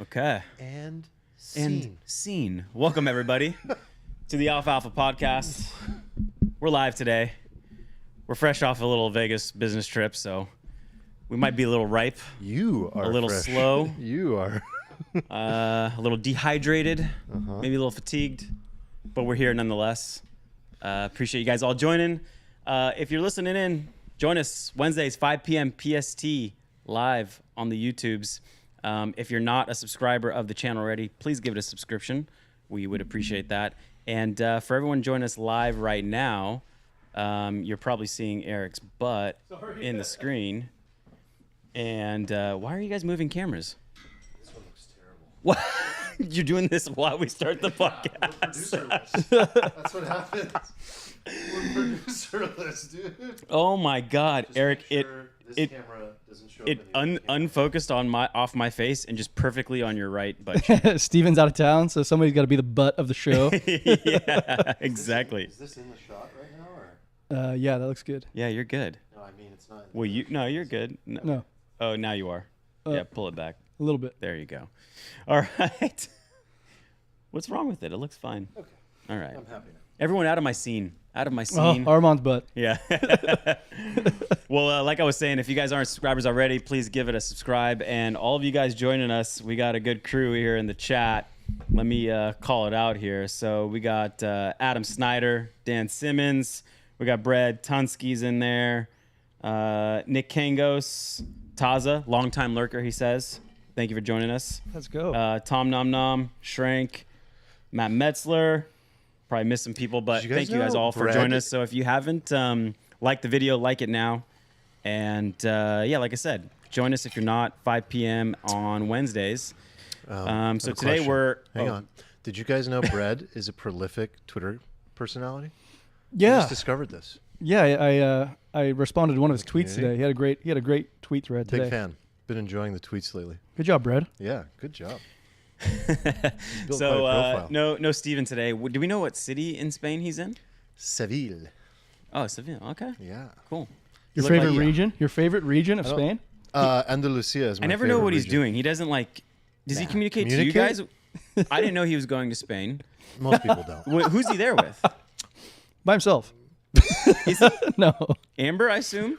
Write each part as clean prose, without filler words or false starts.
Okay. And scene. Welcome, everybody, to the Alfalfa podcast. We're live today. We're fresh off a little Vegas business trip, so we might be a little ripe. You are a little fresh. slow. You are. A little dehydrated, maybe a little fatigued, but we're here nonetheless. Appreciate you guys all joining. If you're listening in, join us Wednesdays, 5 p.m. PST, live on the YouTubes. If you're not a subscriber of the channel already, please give it a subscription. We would appreciate that. And for everyone joining us live right now, you're probably seeing Eric's butt in the screen. And why are you guys moving cameras? This one looks terrible. What? You're doing this while we start the podcast. That's what happens. We're producerless, dude. Oh my God, Just Eric! make sure this camera doesn't show up It in the camera. unfocused on off my face and just perfectly on your right butt cheek. Steven's out of town, so somebody's got to be the butt of the show. Yeah, exactly. Is this in the shot right now, or? Yeah, that looks good. Yeah, you're good. No, I mean it's not. Well, you're good. No, Oh, now you are. Yeah, pull it back. a little bit. There you go. All right. What's wrong with it? It looks fine. Okay. All right. I'm happy now. Everyone out of my scene. Out of my Oh, scene. Armand's butt. Yeah. Well, like I was saying, if you guys aren't subscribers already, please give it a subscribe. And all of you guys joining us, we got a good crew here in the chat. Let me call it out here. So we got Adam Snyder, Dan Simmons. We got Brad Tunskey's in there. Nick Kangos, Taza, longtime lurker, he says. Thank you for joining us. Let's go. Tom Nom Nom, Shrank, Matt Metzler. Probably missed some people, but Did you guys thank you guys know all for Brad- joining us. So if you haven't liked the video, like it now. And yeah, like I said, join us if you're not, 5 p.m. on Wednesdays. I So have a today question. we're... Hang on. Did you guys know Brad is a prolific Twitter personality? I Yeah, just discovered this. yeah. I responded to one of his tweets Okay. today. He had a great tweet thread Big today. fan. Been enjoying the tweets lately. Good job, Brad. Yeah, good job. Built quite a So profile. no Steven today. Do we know what city in Spain he's in? Seville. Oh, Seville. Okay, Yeah. cool. Your Look like- favorite region? Your favorite region of I don't- Spain? Andalusia is my I never know favorite what he's region. doing. He doesn't like... Does he Nah. communicate to you guys? Communicate? I didn't know he was going to Spain. Most people don't. Who's he there with? By himself? Is he No. Amber, I assume?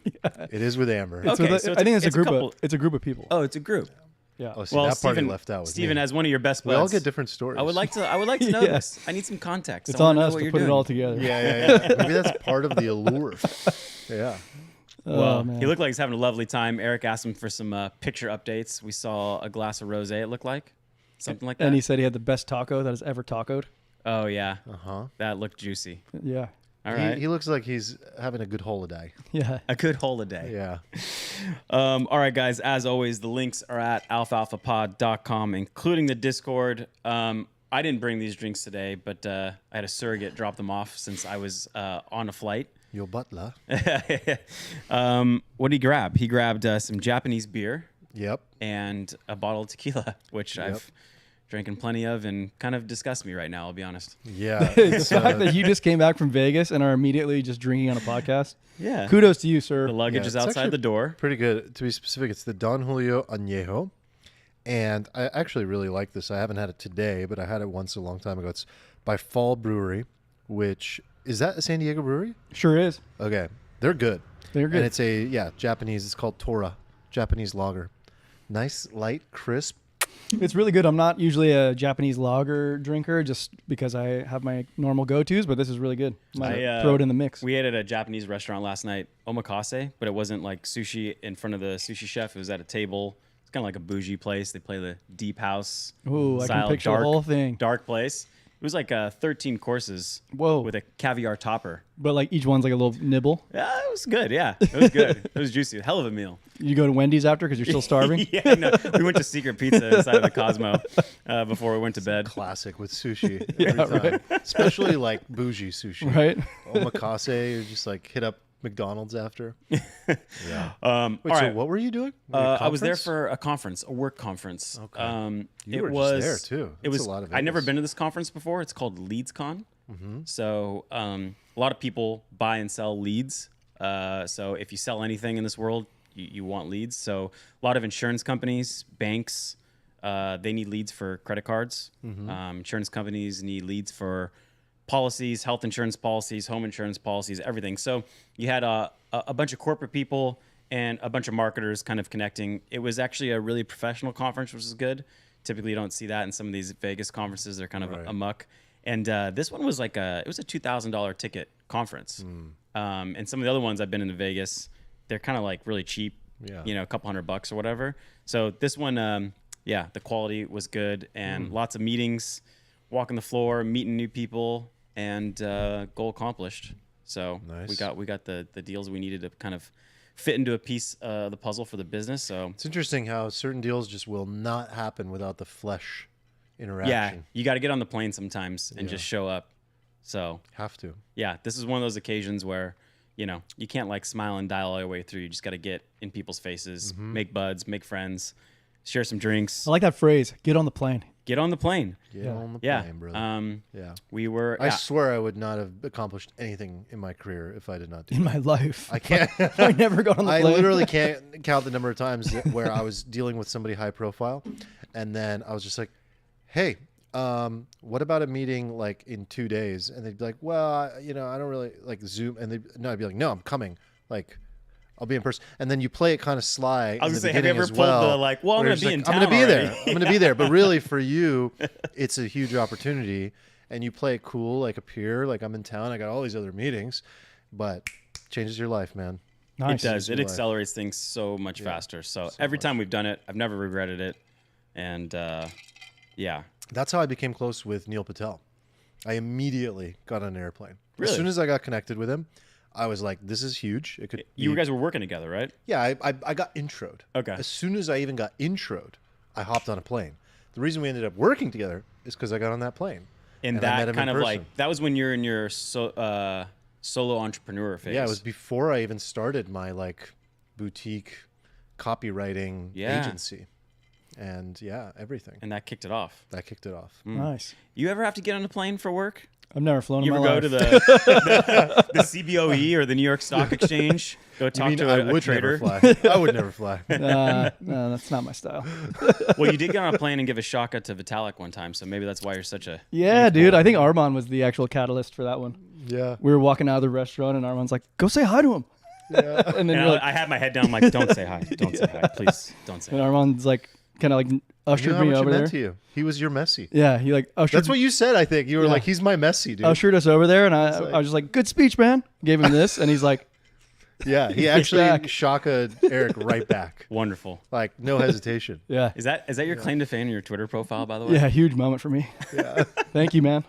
It is with Amber. Okay, With so I think it's it's a a group couple- of it's a group of people. Oh, it's a group. Yeah. Oh, see, Well, that party Steven, left out with Steven, me. as one of your best We all buds, get different stories. I would like to know Yeah. this. I need some context. It's I wanna on know us what to you're put it doing. all together. Yeah. Maybe that's part of the allure. Yeah. Well, man. he looked like he's having a lovely time. Eric asked him for some picture updates. We saw a glass of rosé. It looked like something like that. And he said he had the best taco that has ever tacoed. Oh yeah, Uh-huh. that looked juicy. Yeah. All right, He looks like he's having a good holiday. Yeah. a good holiday. Yeah. All right, guys. As always, the links are at alfalfapod.com, including the Discord. I didn't bring these drinks today, but I had a surrogate drop them off since I was on a flight. Your butler. What did he grab? He grabbed some Japanese beer Yep. and a bottle of tequila, which I've drinking plenty of and kind of disgusts me right now, I'll be honest. Yeah. The fact that you just came back from Vegas and are immediately just drinking on a podcast. Yeah. Kudos to you, sir. The luggage Yeah, is it's outside actually the door. Pretty good. To be specific, it's the Don Julio Añejo. And I actually really like this. I haven't had it today, but I had it once a long time ago. It's by Fall Brewery, which is that a San Diego brewery? Sure is. Okay. They're good. They're good. And it's Japanese. It's called Tora, Japanese lager. Nice, light, crisp. It's really good. I'm not usually a Japanese lager drinker just because I have my normal go-tos, but this is really good. Might throw it in the mix. We ate at a Japanese restaurant last night, omakase, but it wasn't like sushi in front of the sushi chef. It was at a table. It's kind of like a bougie place. They play the deep house Ooh, I can style, picture the whole thing. dark place. It was like 13 courses Whoa. with a caviar topper. But like each one's like a little nibble. Yeah, it was good. Yeah, it was good. It was juicy. Hell of a meal. You go to Wendy's after because you're still starving. Yeah, no, we went to Secret Pizza inside of the Cosmo before we went to bed. Classic with sushi every time. Especially like bougie sushi. Right? Omakase, or just like hit up McDonald's after. Yeah. Wait, All so right. what were you doing? I was there for a conference, a work conference. Okay. You it were was just there, too. It That's was. a lot of I'd never Vegas. been to this conference before. It's called LeadsCon. So a lot of people buy and sell leads. So if you sell anything in this world, you want leads. So a lot of insurance companies, banks, They need leads for credit cards. Insurance companies need leads for policies, health insurance policies, home insurance policies, everything. So you had a bunch of corporate people and a bunch of marketers kind of connecting. It was actually a really professional conference, which is good. Typically, you don't see that in some of these Vegas conferences. They're kind of amuck. And this one was like it was a $2,000 ticket conference. And some of the other ones I've been in Vegas, they're kind of like really cheap, a couple $100 or whatever. So this one, the quality was good and lots of meetings, walking the floor, meeting new people, and goal accomplished. So nice. we got the deals we needed to kind of fit into a piece of the puzzle for the business. So it's interesting how certain deals just will not happen without the flesh interaction. Yeah, you got to get on the plane sometimes and just show up. So have to. Yeah, this is one of those occasions where you can't like smile and dial all the way through. You just got to get in people's faces, make buds, make friends, share some drinks. I like that phrase. Get on the plane. Get on the plane. Get on the plane, brother. We were. I swear I would not have accomplished anything in my career if I did not do in that. my life. I can't. I never got on the I plane. literally can't count the number of times where I was dealing with somebody high profile, and then I was just like, "Hey, what about a meeting like in 2 days?" And they'd be like, "Well, I don't really like Zoom." And I'd be like, "No, I'm coming. Like, I'll be in person." And then you play it kind of sly. I was in the gonna say, have you ever beginning as pulled well, the like? Well, I'm where gonna you're be in just town. I'm gonna be already. there. I'm gonna be there. But really, for you, it's a huge opportunity, and you play it cool, like a peer. Like, I'm in town. I got all these other meetings, but changes your life, man. Nice. It does. It Your life. accelerates things so much faster. So every time we've done it, I've never regretted it. And That's how I became close with Neil Patel. I immediately got on an airplane. Really? As soon as I got connected with him, I was like, "This is huge." It could. you be- guys were working together, right? Yeah, I got introed. Okay. As soon as I even got introed, I hopped on a plane. The reason we ended up working together is because I got on that plane. And I met that him kind in of person. like that was when you're in your solo entrepreneur phase. Yeah, it was before I even started my like boutique copywriting agency. And everything. and that kicked it off. That kicked it off. Nice. You ever have to get on a plane for work? I've never flown You in ever my go life. to the CBOE or the New York Stock Exchange? Go You talk mean to I a would trader. never fly? I would never fly. No, that's not my style. Well, you did get on a plane and give a shaka to Vitalik one time, so maybe that's why you're such a Yeah, dude. I think Armand was the actual catalyst for that one. Yeah. We were walking out of the restaurant, and Armand's like, "Go say hi to him." Yeah. And then And you're like, I had my head down. I'm like, don't say hi. Don't say hi. Please don't say and hi. Armand's like, kind of like You know ushered how me much it over meant there. to you. He was your Messi. Yeah, he like ushered. That's what you said, I think. You were Yeah. like, "He's my Messi, dude." ushered us over there, and I like- was just like, "Good speech, man." Gave him this, and he's like, Yeah, he He's actually back. shaka Eric right back. Wonderful. Like, no hesitation. "Yeah, Is that your claim to fame in your Twitter profile, by the way? yeah, huge moment for me." Yeah. Thank you, man.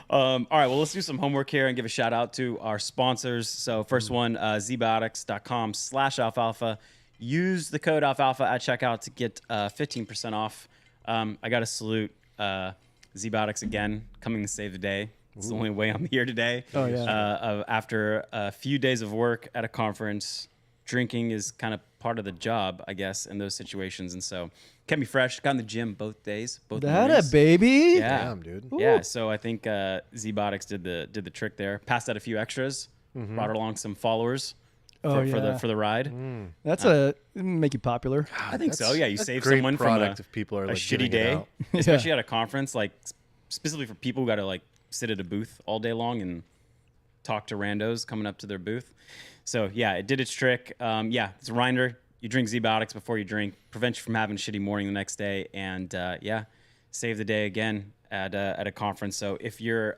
All right, well, let's do some homework here and give a shout out to our sponsors. So first one, zbiotics.com/alfalfa. Use the code alfalfa at checkout to get 15% off. I got to salute ZBiotics again, coming to save the day. It's the only way I'm here today. Oh, yeah. After a few days of work at a conference, drinking is kind of part of the job, I guess, in those situations. And so kept me fresh. Got in the gym both days, both That mornings. a baby. Yeah. Damn, dude. Yeah, so I think ZBiotics did the trick there. Passed out a few extras, brought along some followers Oh, for yeah. the ride. That's make you popular. I think so. Yeah, you That's save great someone from product if people are a like shitty giving it day, out. especially at a conference, like specifically for people who got to like sit at a booth all day long and talk to randos coming up to their booth. So yeah, it did its trick. It's a reminder. You drink ZBiotics before you drink, prevents you from having a shitty morning the next day, and save the day again at a conference. So if you're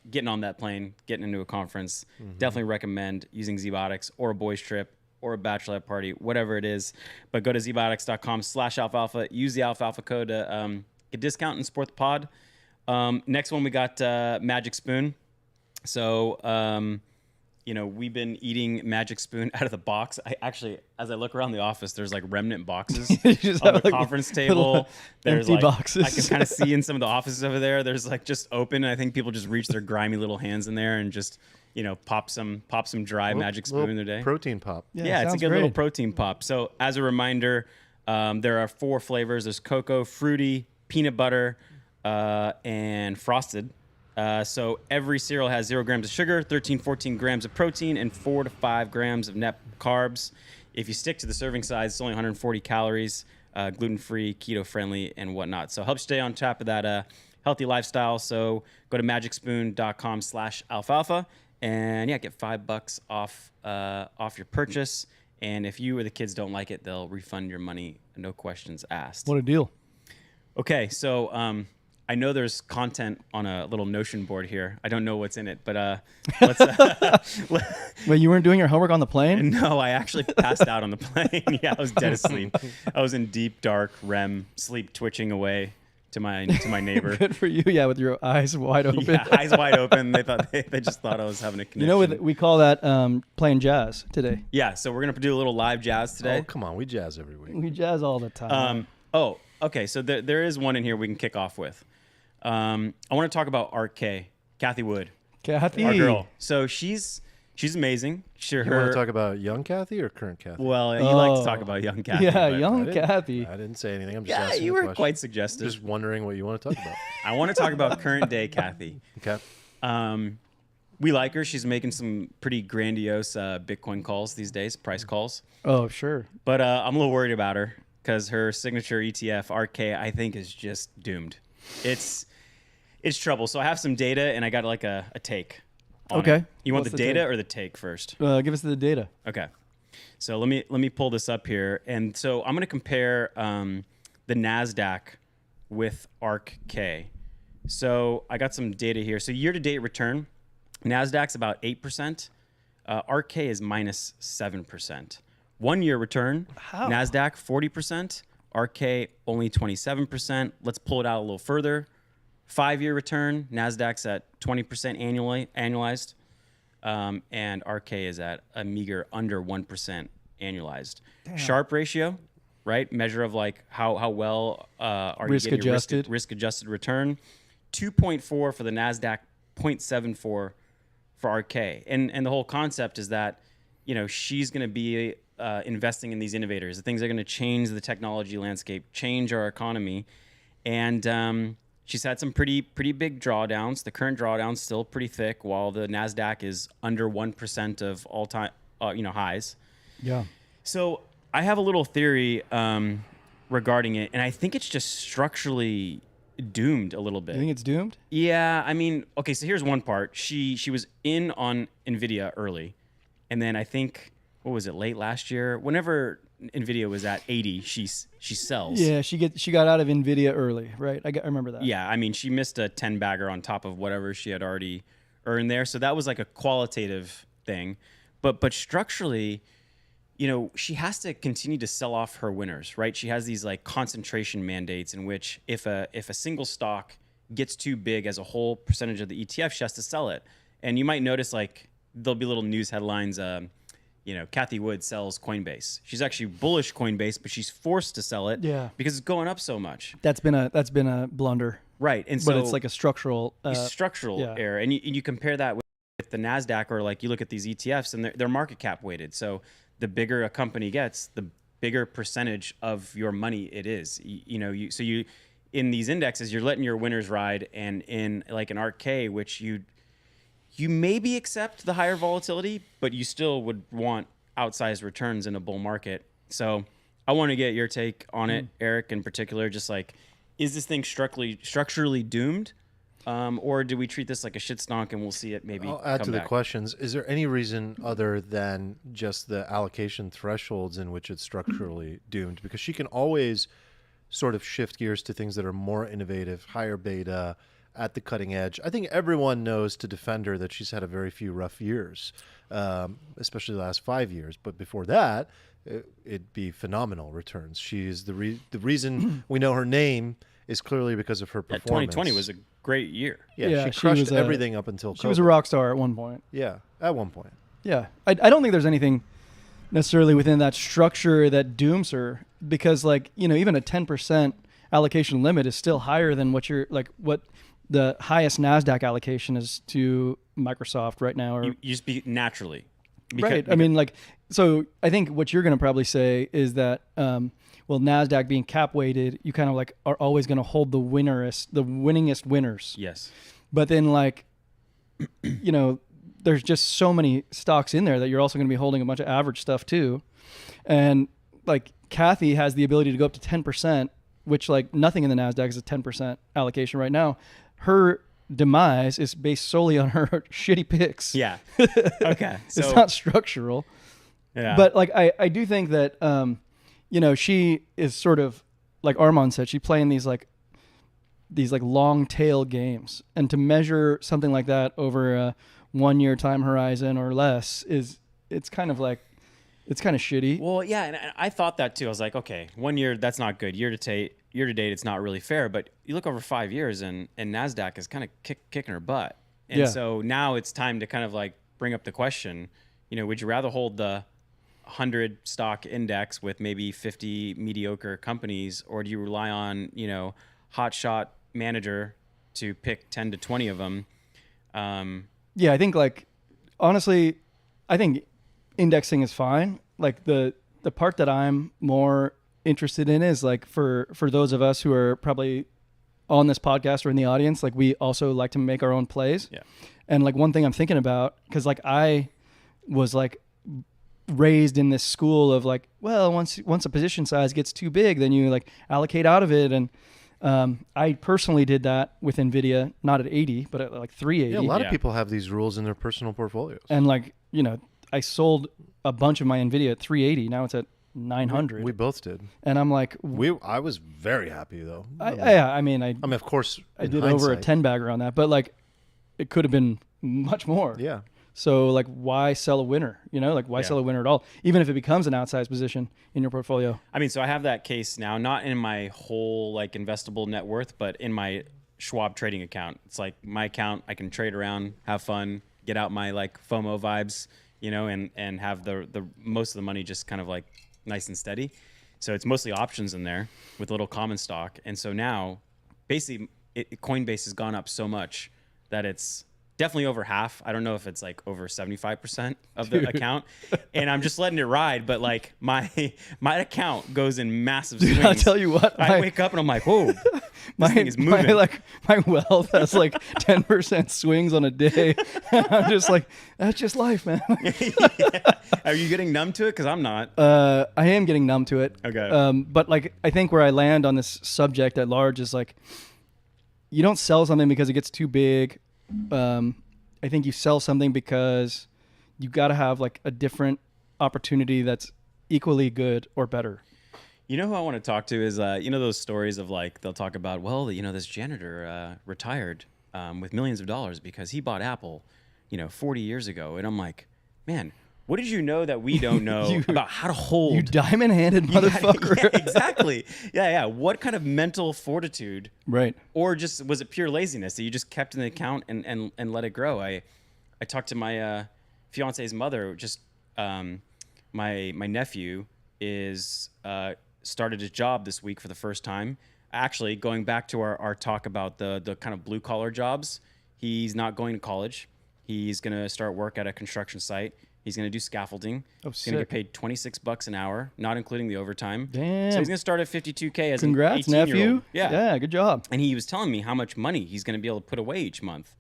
getting on that plane, getting into a conference, definitely recommend using ZBiotics or a boys trip or a bachelorette party, whatever it is. But go to zbiotics.com/alfalfa. Use the alfalfa code to get a discount and support the pod. Next one, we got Magic Spoon. So, we've been eating Magic Spoon out of the box. I actually, as I look around the office, there's like remnant boxes You just on have, the like, conference little table. There's empty like, boxes. I can kind of see in some of the offices over there. There's like just open. I think people just reach their grimy little hands in there and just, pop some dry Magic Spoon in their day. Protein pop. Yeah, it's a sounds good little great. protein pop. So as a reminder, there are 4 flavors. There's cocoa, fruity, peanut butter, and frosted. So every cereal has 0 grams of sugar, 14 grams of protein, and 4 to 5 grams of net carbs. If you stick to the serving size, it's only 140 calories. gluten-free, keto-friendly, and whatnot. So help stay on top of that healthy lifestyle. So go to magicspoon.com/alfalfa and get $5 off your purchase. And if you or the kids don't like it, they'll refund your money, no questions asked. What a deal. Okay, so I know there's content on a little Notion board here. I don't know what's in it, but let's. Wait, you weren't doing your homework on the plane? No, I actually passed out on the plane. Yeah, I was dead asleep. I was in deep, dark REM sleep, twitching away to my neighbor. Good for you. Yeah, with your eyes wide open. Yeah, eyes wide open. They just thought I was having a connection. You know, we call that playing jazz today. Yeah, so we're gonna do a little live jazz today. Oh, come on, we jazz every week. We jazz all the time. Oh, okay. So there is one in here we can kick off with. I want to talk about RK, Kathy Wood, Kathy, our girl. So she's amazing. You want to talk about young Kathy or current Kathy? Well, you like to talk about young Kathy. Yeah, but young Kathy. I didn't say anything. I'm just asking you a were question. quite suggestive. Just wondering what you want to talk about. I want to talk about current day Kathy. Okay. We like her. She's making some pretty grandiose Bitcoin calls these days, price calls. Oh, sure. But I'm a little worried about her because her signature ETF, RK, I think is just doomed. It's trouble. So I have some data and I got like a take. Okay. It. You want What's the the data take? or the take first? Give us the data. Okay. So let me pull this up here. And so I'm going to compare the NASDAQ with ARK-K. So I got some data here. So year-to-date return, NASDAQ's about 8%. ARK-K is minus 7%. 1 year return, How? NASDAQ 40%, ARK-K only 27%. Let's pull it out a little further. 5 year return, NASDAQ's at 20% annualized, and RK is at a meager under 1% annualized. Damn. Sharp ratio, right? Measure of like how well are Risk you getting adjusted. risk adjusted return. 2.4 for the NASDAQ, 0.74 for RK. And the whole concept is that, she's going to be investing in these innovators, the things that are going to change the technology landscape, change our economy. And she's had some pretty big drawdowns. The current drawdown's still pretty thick, while the NASDAQ is under 1% of all time, highs. Yeah. So I have a little theory regarding it, and I think it's just structurally doomed a little bit. You think it's doomed? Yeah, I mean, okay, so here's one part. She was in on NVIDIA early, and then I think, what was it, late last year? Whenever NVIDIA was at 80, she sells. Yeah, she got out of NVIDIA early, right? I remember that. Yeah, I mean, she missed a 10-bagger on top of whatever she had already earned there. So that was like a qualitative thing. But structurally, she has to continue to sell off her winners, right? She has these like concentration mandates in which if a single stock gets too big as a whole percentage of the ETF, she has to sell it. And you might notice like there'll be little news headlines, Kathy Wood sells Coinbase. She's actually bullish Coinbase, but she's forced to sell it because it's going up so much. That's been a blunder. Right. And so but it's like a structural error. And you compare that with the NASDAQ, or like you look at these ETFs and they're market cap weighted. So the bigger a company gets, the bigger percentage of your money it is. You in these indexes, you're letting your winners ride, and in like an ARK-K, which you maybe accept the higher volatility, but you still would want outsized returns in a bull market. So I want to get your take on it, Eric, in particular. Just like, is this thing structurally doomed? Or do we treat this like a shit stonk and we'll see it maybe I'll add come to the back? questions. Is there any reason other than just the allocation thresholds in which it's structurally doomed? Because she can always sort of shift gears to things that are more innovative, higher beta, at the cutting edge. I think everyone knows to defend her that she's had a very few rough years, especially the last 5 years. But before that, it'd be phenomenal returns. She's the reason we know her name is clearly because of her performance. 2020 was a great year. Yeah, she crushed everything up until COVID. She was a rock star at one point. Yeah, at one point. Yeah. I don't think there's anything necessarily within that structure that dooms her, because like, even a 10% allocation limit is still higher than what the highest NASDAQ allocation is to Microsoft right now. Or You just be naturally. Right. I mean, so I think what you're going to probably say is that, NASDAQ being cap weighted, you kind of like are always going to hold the winningest winners. Yes. But then there's just so many stocks in there that you're also going to be holding a bunch of average stuff too. And like Kathy has the ability to go up to 10%, which like nothing in the NASDAQ is a 10% allocation right now. Her demise is based solely on her shitty picks. Yeah. Okay. So, It's not structural. yeah. But like I do think that she is sort of like Armand said, she's playing these long tail games, and to measure something like that over a 1 year time horizon or less it's kind of shitty. Well, yeah, and I thought that too. I was like, okay, 1 year, that's not good. Year to date, it's not really fair. But you look over 5 years, and NASDAQ is kind of kicking her butt. And so now it's time to kind of like bring up the question, would you rather hold the 100 stock index with maybe 50 mediocre companies, or do you rely on, hot shot manager to pick 10 to 20 of them? Yeah, I think honestly, I think indexing is fine. Like the part that I'm more interested in is like for those of us who are probably on this podcast or in the audience, like we also like to make our own plays. Yeah. And like one thing I'm thinking about, because like I was like raised in this school of like, well, once a position size gets too big, then you like allocate out of it. And I personally did that with NVIDIA, not at 80, but at like 380. Yeah, a lot of people have these rules in their personal portfolios. And like, I sold a bunch of my NVIDIA at 380. Now it's at 900. We both did. And I'm like, I was very happy though. I mean, of course, I did over a 10 bagger on that, but like, it could have been much more. Yeah. So like, why sell a winner? Why sell a winner at all? Even if it becomes an outsized position in your portfolio. I mean, so I have that case now, not in my whole like investable net worth, but in my Schwab trading account. It's like my account. I can trade around, have fun, get out my like FOMO vibes, and have the most of the money just kind of like nice and steady. So it's mostly options in there with a little common stock. And so now basically Coinbase has gone up so much that it's definitely over half. I don't know if it's like over 75% of the account, and I'm just letting it ride. But like my account goes in massive swings. Dude, I'll tell you what. I wake up and I'm like, whoa, this thing is moving. My wealth has like 10% swings on a day. I'm just like, that's just life, man. Yeah. Are you getting numb to it? Because I'm not. I am getting numb to it. Okay. But like, I think where I land on this subject at large is like, you don't sell something because it gets too big. I think you sell something because you got to have like a different opportunity that's equally good or better. You know who I want to talk to is, those stories of like, they'll talk about, well, this janitor retired with millions of dollars because he bought Apple, 40 years ago. And I'm like, man, what did you know that we don't know about how to hold? You diamond-handed motherfucker. Yeah, exactly. Yeah. What kind of mental fortitude? Right. Or just was it pure laziness that you just kept in the account and let it grow? I talked to my fiance's mother. Just my nephew is started his job this week for the first time. Actually, going back to our talk about the kind of blue collar jobs, he's not going to college. He's going to start work at a construction site. He's going to do scaffolding. He's going to get paid $26 an hour, not including the overtime. Damn. So he's going to start at $52K as Congrats, an 18-year-old. nephew. Yeah. Yeah, good job. And he was telling me how much money he's going to be able to put away each month.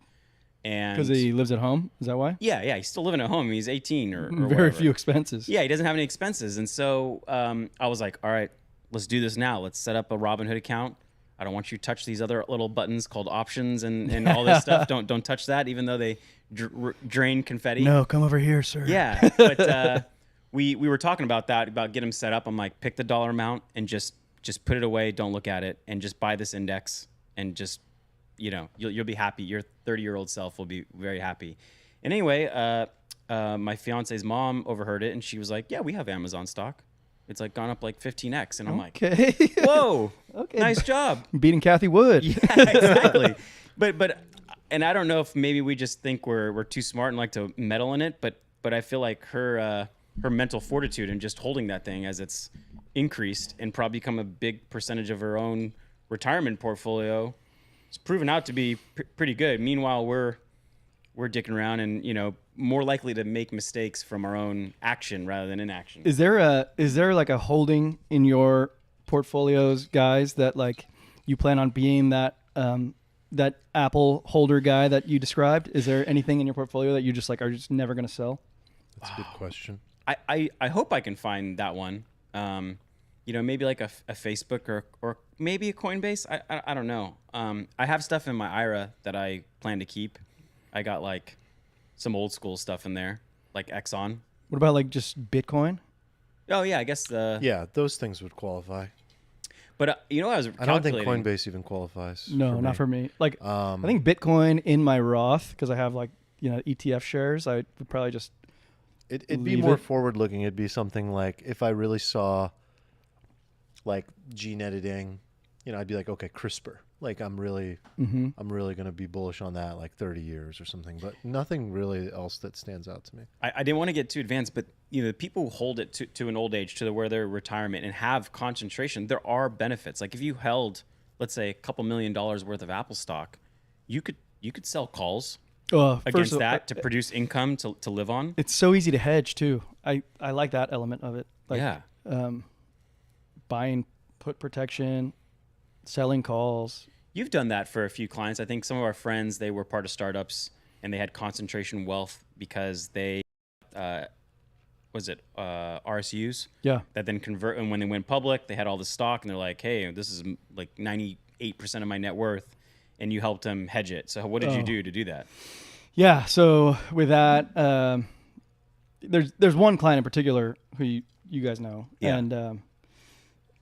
And because he lives at home? Is that why? Yeah. He's still living at home. He's 18 or Very whatever. few expenses. Yeah, he doesn't have any expenses. And so I was like, all right, let's do this now. Let's set up a Robinhood account. I don't want you to touch these other little buttons called options and all this stuff. Don't touch that, even though they drain confetti. No, come over here, sir. Yeah, but we were talking about that, about getting him set up. I'm like, pick the dollar amount and just put it away. Don't look at it, and just buy this index, and just you'll be happy. Your 30-year-old self will be very happy. And anyway, my fiance's mom overheard it, and she was like, yeah, we have Amazon stock. It's like gone up like 15x, and I'm like, whoa, okay, nice job, beating Kathy Wood. Yeah, exactly. but and I don't know if maybe we just think we're too smart and like to meddle in it, but I feel like her mental fortitude and just holding that thing as it's increased and probably become a big percentage of her own retirement portfolio, it's proven out to be pretty good. Meanwhile, we're dicking around and more likely to make mistakes from our own action rather than inaction. Is there like a holding in your portfolios, guys, that like you plan on being that that Apple holder guy that you described? Is there anything in your portfolio that you just like are just never going to sell? That's a good question. I hope I can find that one. maybe like a Facebook or maybe a Coinbase. I don't know. I have stuff in my IRA that I plan to keep. I got like some old school stuff in there, like Exxon. What about like just Bitcoin? Oh yeah, I guess Yeah, those things would qualify. But I was I don't think calculating. Coinbase even qualifies. No, for not me. for me. Like I think Bitcoin in my Roth, because I have like ETF shares. I would probably just It'd be leave more it. forward looking. It'd be something like if I really saw like gene editing, I'd be like, okay, CRISPR. Like I'm really going to be bullish on that, like 30 years or something. But nothing really else that stands out to me. I didn't want to get too advanced, but people who hold it to an old age, to where they're retirement and have concentration, there are benefits. Like if you held, let's say, a couple $1 million worth of Apple stock, you could sell calls first against of all, that to produce income to live on. It's so easy to hedge too. I like that element of it. Like, Yeah. Buying put protection, selling calls. You've done that for a few clients. I think some of our friends, they were part of startups and they had concentration wealth because they, RSUs? Yeah. That then convert, and when they went public, they had all the stock and they're like, hey, this is like 98% of my net worth, and you helped them hedge it. So what did you do to do that? Yeah. So with that, there's one client in particular who you guys know. Yeah. And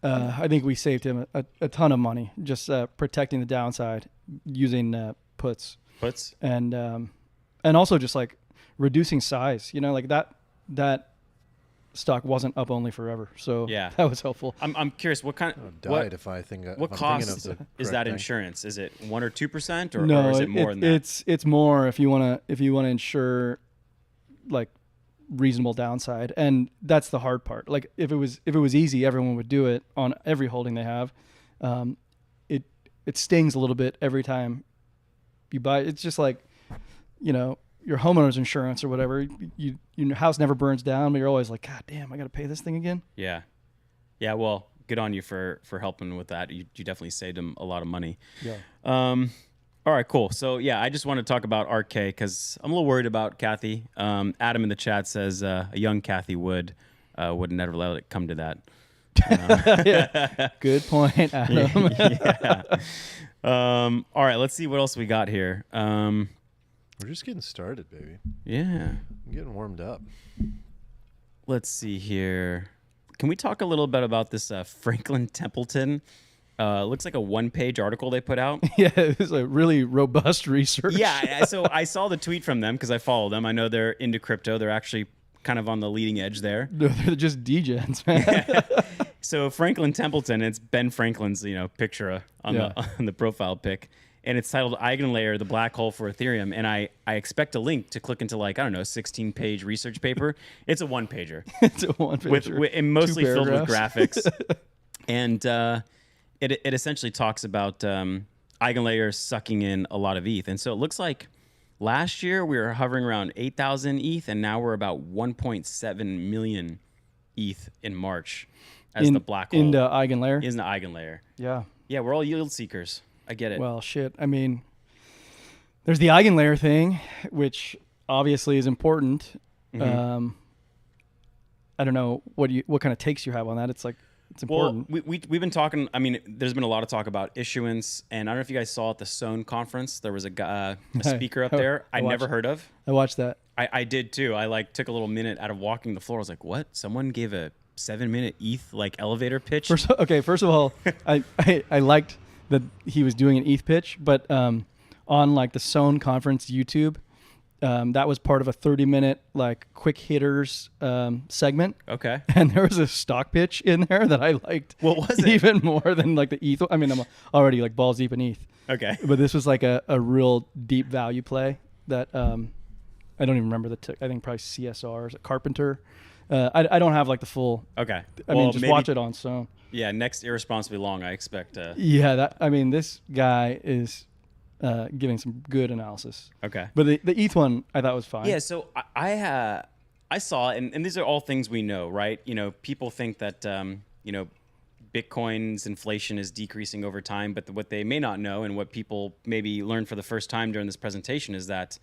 I think we saved him a ton of money just protecting the downside using puts. Puts? And also just like reducing size, like that stock wasn't up only forever. So Yeah. that was helpful. I'm curious, what kind I've what, died if I think. what if I'm cost thinking of the is correct that thing. insurance? Is it 1 or 2%, or is it more than that? It's more if you want to insure like reasonable downside, and that's the hard part. Like if it was easy, everyone would do it on every holding they have. It stings a little bit every time you buy. It's just like your homeowner's insurance or whatever. Your house never burns down, but you're always like, God damn, I got to pay this thing again. Yeah. Well, good on you for helping with that. You definitely saved them a lot of money. Yeah. All right, cool. So yeah, I just want to talk about RK because I'm a little worried about Kathy. Adam in the chat says a young Kathy would never let it come to that. Yeah. Good point, Adam. Yeah. All right, let's see what else we got here. We're just getting started, baby. Yeah. I'm getting warmed up. Let's see here. Can we talk a little bit about this Franklin Templeton? Looks like a one-page article they put out. Yeah, it was a really robust research. Yeah, so I saw the tweet from them because I follow them. I know they're into crypto. They're actually kind of on the leading edge there. They're just degens, man. So Franklin Templeton, it's Ben Franklin's picture on the profile pic, and it's titled "Eigenlayer: The Black Hole for Ethereum." And I expect a link to click into 16-page research paper. It's a one-pager. It's a one-pager and mostly two filled with paragraphs. graphics, and it essentially talks about eigenlayers sucking in a lot of ETH. And so it looks like last year we were hovering around 8,000 ETH, and now we're about 1.7 million ETH in March as the black hole in the eigenlayer. is an eigenlayer. Yeah. Yeah, we're all yield seekers. I get it. Well, shit. I mean, there's the eigenlayer thing, which obviously is important. Mm-hmm. I don't know what kind of takes you have on that. It's important. Well, we've been talking. I mean, there's been a lot of talk about issuance, and I don't know if you guys saw at the SON conference, there was a guy, a speaker up there I never heard of. I watched that. I did too. I took a little minute out of walking the floor. I was like, what? Someone gave a 7-minute ETH elevator pitch? First of all, I liked that he was doing an ETH pitch, but on the SON conference YouTube, that was part of a 30-minute quick hitters segment. Okay. And there was a stock pitch in there that I liked. What was it? Even more than the ETH. I mean, I'm already balls deep in ETH. Okay. But this was a real deep value play that I don't even remember I think probably CSR, is it Carpenter? I don't have the full. Okay. I mean, just watch it on SON. Yeah, next Irresponsibly Long, I expect. Yeah, this guy is giving some good analysis. Okay. But the ETH one I thought was fine. Yeah, so I saw, and these are all things we know, right? People think that, Bitcoin's inflation is decreasing over time, but what they may not know, and what people maybe learned for the first time during this presentation, is that,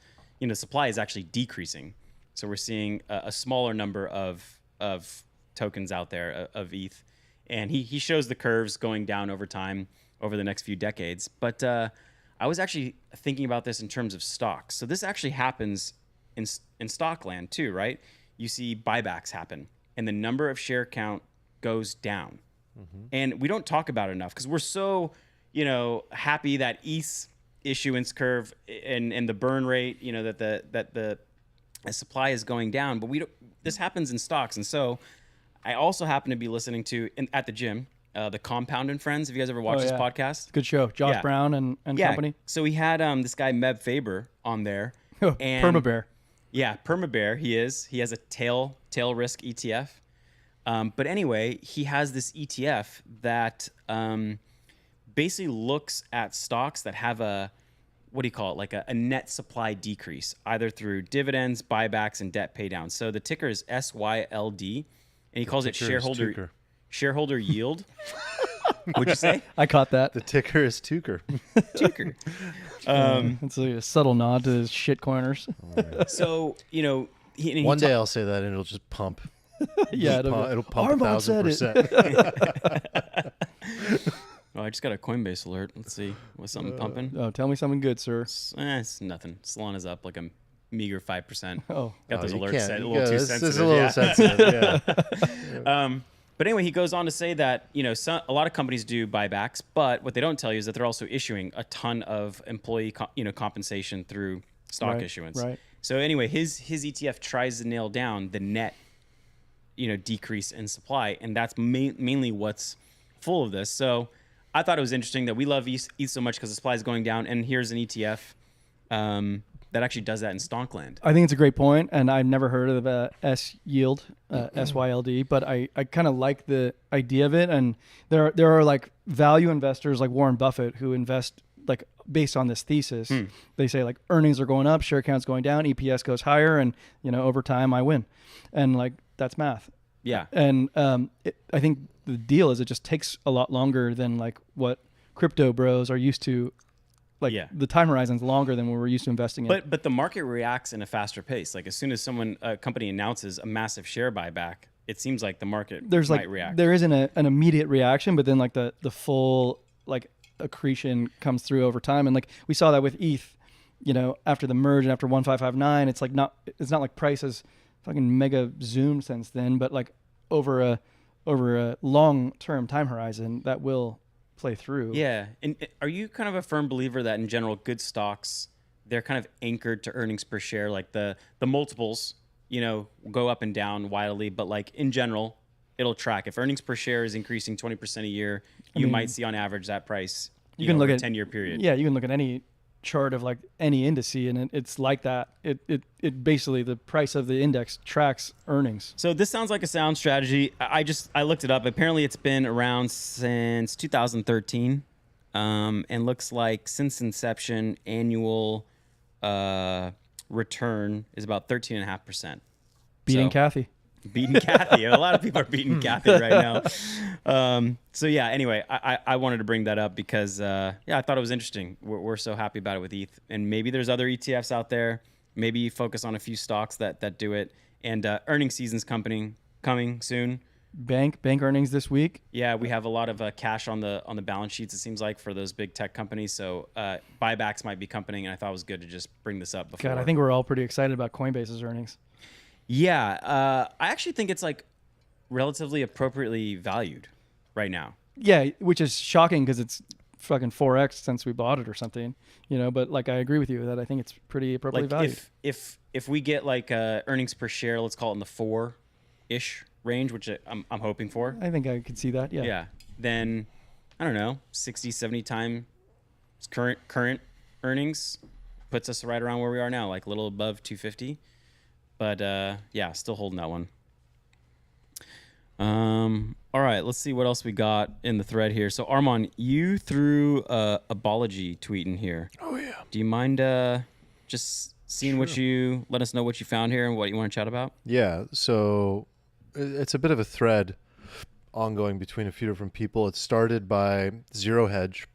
supply is actually decreasing. So we're seeing a smaller number of tokens out there of ETH. and he shows the curves going down over time over the next few decades. But I was actually thinking about this in terms of stocks. So this actually happens in stock land too, right? You see buybacks happen, and the number of share count goes down. And we don't talk about it enough because we're so, happy that ETH issuance curve and the burn rate, that the supply is going down. But this happens in stocks. And so I also happen to be listening to at the gym, the Compound and Friends. Have you guys ever watched this podcast? Good show. Josh Brown and company. So he had this guy Meb Faber on there. And Permabear. Yeah, Permabear. He has a tail risk ETF. But anyway, he has this ETF that basically looks at stocks that have a net supply decrease, either through dividends, buybacks, and debt pay down. So the ticker is SYLD, and he calls it shareholder yield. What'd you say? I caught that. The ticker is Tucker. Tucker. It's a subtle nod to his shitcoiners. So, One day I'll say that and it'll just pump. Yeah, It'll pump Armand said 1,000%. Oh, I just got a Coinbase alert. Let's see. Was something pumping? Oh, tell me something good, sir. It's nothing. Solana's up like a meager 5%. Oh. Got those you alerts can't. set a You little go, too this sensitive. is a little sensitive, yeah. But anyway, he goes on to say that, a lot of companies do buybacks, but what they don't tell you is that they're also issuing a ton of employee compensation through stock issuance. Right. So anyway, his ETF tries to nail down the net decrease in supply, and that's mainly what's full of this. So I thought it was interesting that we love ETH so much because the supply is going down, and here's an ETF that actually does that in stockland. I think it's a great point, and I've never heard of SYLD, SYLD, but I kind of like the idea of it. And there are like value investors like Warren Buffett who invest like based on this thesis. They say like earnings are going up, share count's going down, EPS goes higher, and over time I win, and like that's math. Yeah. And I think the deal is it just takes a lot longer than like what crypto bros are used to. Like the time horizon's longer than what we're used to investing in. But the market reacts in a faster pace. Like as soon as a company announces a massive share buyback, it seems like the market might react. There isn't an immediate reaction, but then like the full like accretion comes through over time. And like we saw that with ETH, after the merge and after 1559, it's not like price has fucking mega zoomed since then, but like over a long-term time horizon that will play through. Yeah. And are you kind of a firm believer that in general, good stocks, they're kind of anchored to earnings per share? Like the multiples, go up and down wildly, but like in general, it'll track. If earnings per share is increasing 20% a year, you might see on average that price you can look over at a 10-year period. Yeah, you can look at any chart of like any index, and it's like that. It basically the price of the index tracks earnings. So this sounds like a sound strategy. I looked it up. Apparently it's been around since 2013, and looks like since inception annual return is about 13.5%. Beating Kathy. Beating Kathy. A lot of people are beating Kathy right now. So yeah, anyway, I wanted to bring that up because I thought it was interesting. We're so happy about it with ETH, and maybe there's other ETFs out there. Maybe you focus on a few stocks that do it. And earnings season's coming soon. Bank earnings this week. Yeah, we have a lot of cash on the balance sheets, it seems like, for those big tech companies. So buybacks might be coming, and I thought it was good to just bring this up before. God, I think we're all pretty excited about Coinbase's earnings. Yeah, I actually think it's like relatively appropriately valued right now. Yeah, which is shocking because it's fucking 4x since we bought it or something, But like, I agree with you that I think it's pretty appropriately valued. If we get like earnings per share, let's call it in the 4-ish range, which I'm hoping for. I think I could see that. Yeah. Yeah. Then I don't know, 60, 70 times current earnings puts us right around where we are now, like a little above 250. But still holding that one. All right, let's see what else we got in the thread here. So Armand, you threw a Bology tweet in here. Oh yeah. Do you mind just seeing let us know what you found here and what you want to chat about? Yeah. So it's a bit of a thread ongoing between a few different people. It started by Zero Hedge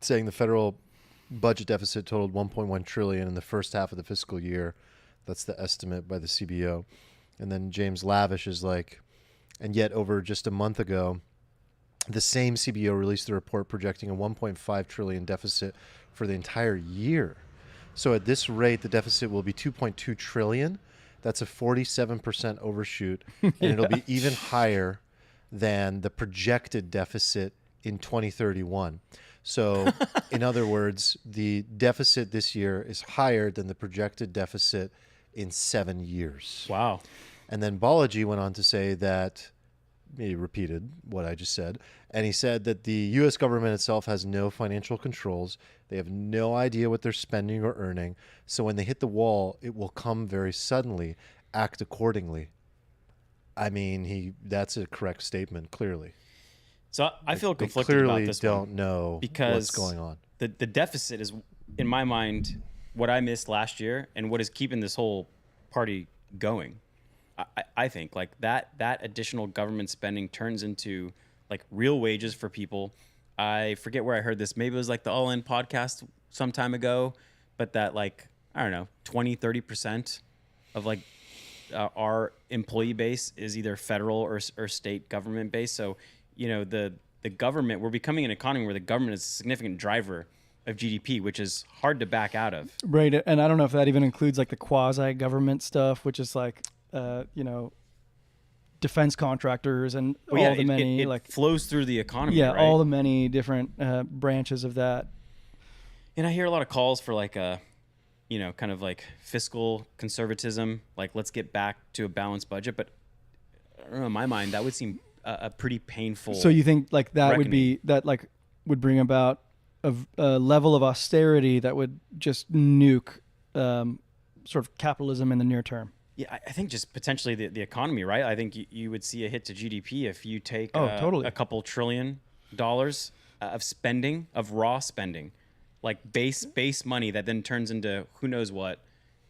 saying the federal budget deficit totaled 1.1 trillion in the first half of the fiscal year. That's the estimate by the CBO. And then James Lavish is like, and yet over just a month ago, The same CBO released a report projecting a 1.5 trillion deficit for the entire year. So at this rate, the deficit will be 2.2 trillion. That's a 47% overshoot, and it'll be even higher than the projected deficit in 2031. So, in other words, the deficit this year is higher than the projected deficit in 7 years. Wow. And then Balaji went on to say that, he repeated what I just said, and he said that the U.S. government itself has no financial controls. They have no idea what they're spending or earning. So when they hit the wall, it will come very suddenly. Act accordingly. I mean, that's a correct statement, clearly. So I feel They conflicted clearly about this don't one know because what's going on. The deficit is, in my mind, what I missed last year and what is keeping this whole party going. I think like that additional government spending turns into like real wages for people. I forget where I heard this. Maybe it was like the All In podcast some time ago, but that like, I don't know, 20-30% of like our employee base is either federal or state government based. So, you know, the government, we're becoming an economy where the government is a significant driver of GDP, which is hard to back out of. Right. And I don't know if that even includes like the quasi government stuff, which is like, you know, defense contractors and all the many it like flows through the economy. yeah, right? all the many different branches of that. And I hear a lot of calls for like a, you know, kind of like fiscal conservatism, like let's get back to a balanced budget. But I don't know, in my mind, that would seem a pretty painful. So you think like that would be that like would bring about a level of austerity that would just nuke sort of capitalism in the near term? Yeah, I think just potentially the economy, right? I think you would see a hit to GDP if you take totally. a couple $1 trillion of spending, of raw spending, like base money that then turns into who knows what,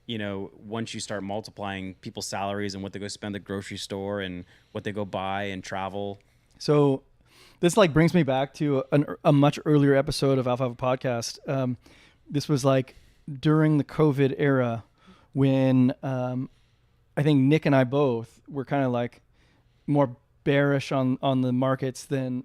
you know, once you start multiplying people's salaries and what they go spend at the grocery store and what they go buy and travel. So this like brings me back to a much earlier episode of Alfalfa podcast. This was like during the COVID era when I think Nick and I both were kind of like more bearish on the markets than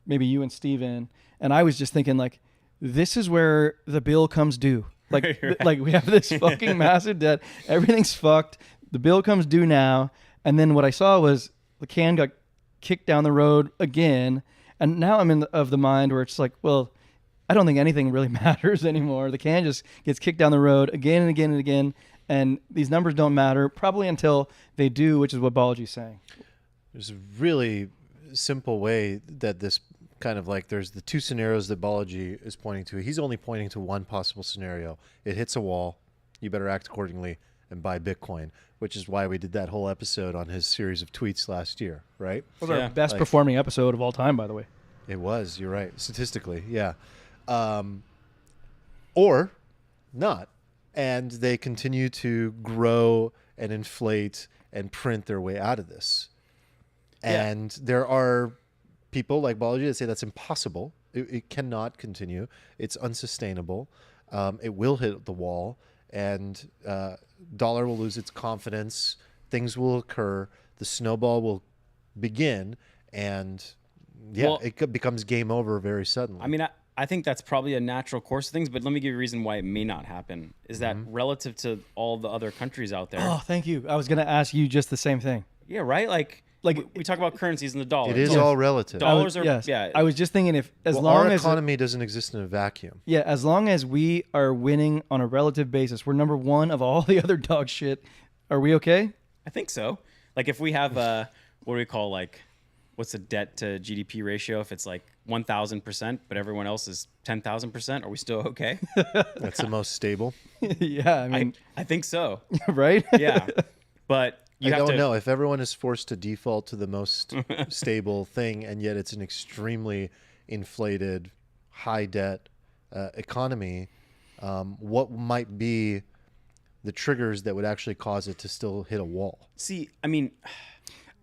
maybe you and Steven. And I was just thinking like, this is where the bill comes due. Like, Right. like we have this fucking massive debt. Everything's fucked. The bill comes due now. And then what I saw was the can got kicked down the road again. And now I'm of the mind where it's like, well, I don't think anything really matters anymore. The can just gets kicked down the road again and again and again. And these numbers don't matter probably until they do, which is what Balaji's saying. There's a really simple way that this kind of like, there's the two scenarios that Balaji is pointing to. He's only pointing to one possible scenario. It hits a wall. You better act accordingly and buy Bitcoin, which is why we did that whole episode on his series of tweets last year, right? It was Yeah. our best performing episode of all time, by the way. It was, you're right. Statistically, yeah. Or not. And they continue to grow and inflate and print their way out of this. Yeah. And there are people like Balaji that say that's impossible. It cannot continue. It's unsustainable. It will hit the wall, and dollar will lose its confidence. Things will occur. The snowball will begin, and Well, it becomes game over very suddenly. I mean, I think that's probably a natural course of things, but let me give you a reason why it may not happen. Is that relative to all the other countries out there? Oh, thank you. I was going to ask you just the same thing. Yeah, right? Like we talk about currencies and the dollar. It is all relative. Dollars are, Yes. yeah. I was just thinking as Well, long our as economy doesn't exist in a vacuum. as long as we are winning on a relative basis, we're number one of all the other dog shit. Are we okay? I think so. Like if we have what do we call like, what's the debt to GDP ratio? If it's like 1,000%, but everyone else is 10,000%, are we still okay? That's the most stable. Yeah, I mean, I think so. right? Yeah, but you I have don't to know if everyone is forced to default to the most stable thing, and yet it's an extremely inflated, high debt economy. What might be the triggers that would actually cause it to still hit a wall? See, I mean,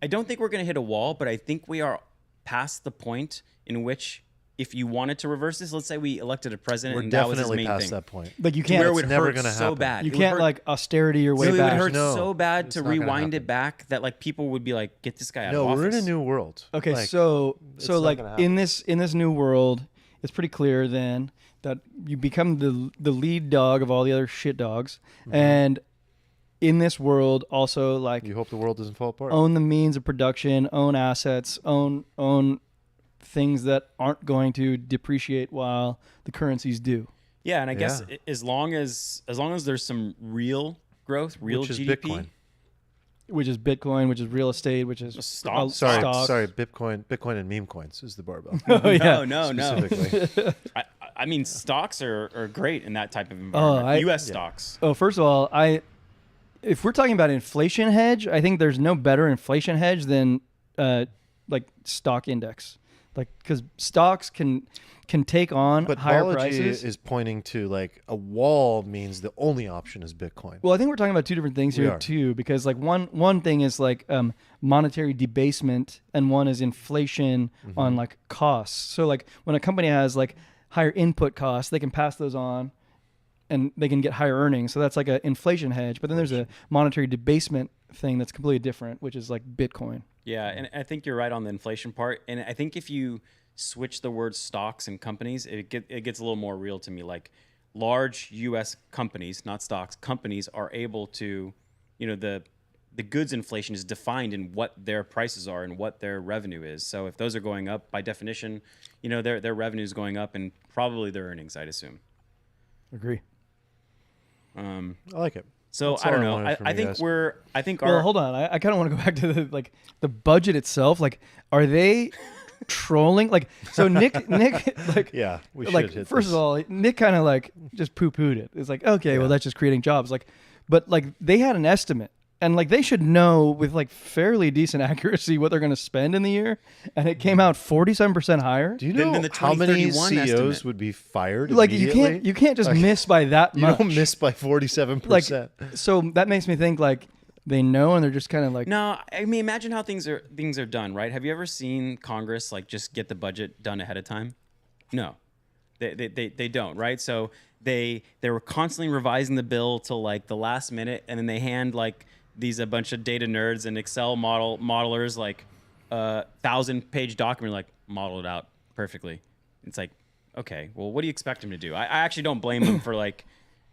I don't think we're going to hit a wall, but I think we are past the point in which if you wanted to reverse this, let's say we elected a president We're and that was his definitely main past thing. that point. Like you To where can't. it would It's never hurt gonna so happen. bad. You It would can't hurt- like austerity your way No, it would back. hurt No, so bad it's to not gonna rewind it happen. back that like people would be like, get this guy out No, of office. we're in a new world. Okay, Like, so it's not like gonna in happen. this new world, it's pretty clear then that you become the lead dog of all the other shit dogs, and in this world also like You hope the world doesn't fall apart. own the means of production, own assets, own things that aren't going to depreciate while the currencies do. Yeah, and I guess Yeah. as long as there's some real growth, real Which is GDP. Bitcoin. Which is Bitcoin, which is real estate, which is Stocks. Sorry, Bitcoin and meme coins is the barbell. Oh yeah. No. Specifically. I mean, stocks are great in that type of environment. U.S. stocks. Oh, first of all, if we're talking about inflation hedge, I think there's no better inflation hedge than like stock index, like because stocks can take on But higher Balaji prices. is pointing to like a wall means the only option is Bitcoin. Well, I think we're talking about two different things We here are. too, because like one thing is like monetary debasement, and one is inflation on like costs. So like when a company has like higher input costs, they can pass those on, and they can get higher earnings. So that's like an inflation hedge. But then there's a monetary debasement thing that's completely different, which is like Bitcoin. Yeah, and I think you're right on the inflation part. And I think if you switch the word stocks and companies, it gets a little more real to me. Like large U.S. companies, not stocks, companies are able to, the goods inflation is defined in what their prices are and what their revenue is. So if those are going up, by definition, their revenue is going up and probably their earnings, I'd assume. Agree. I like it. So That's I all don't I know. wanted from you I think Well, our hold on. I kind of want to go back to the budget itself. Like, are they trolling? Like, so Nick, like, Yeah, we should like hit first this. of all, Nick kind of like just poo-pooed it. It's like, okay, well, that's just creating jobs. Like, but like they had an estimate, and like they should know with like fairly decent accuracy what they're going to spend in the year, and it came out 47% higher. Do you Than know the how many 2031 CEOs estimate. would be fired Like immediately? you can't just Like, miss by that You much. don't miss by 47%. Like, so that makes me think like they know, and they're just kind of like, No, I mean, imagine how things are done, right? Have you ever seen Congress like just get the budget done ahead of time? No, they don't, right? So they were constantly revising the bill till like the last minute, and then they hand like a bunch of data nerds and Excel modelers like 1,000-page document, like model it out perfectly. It's like, okay, well, what do you expect them to do? I actually don't blame them for like,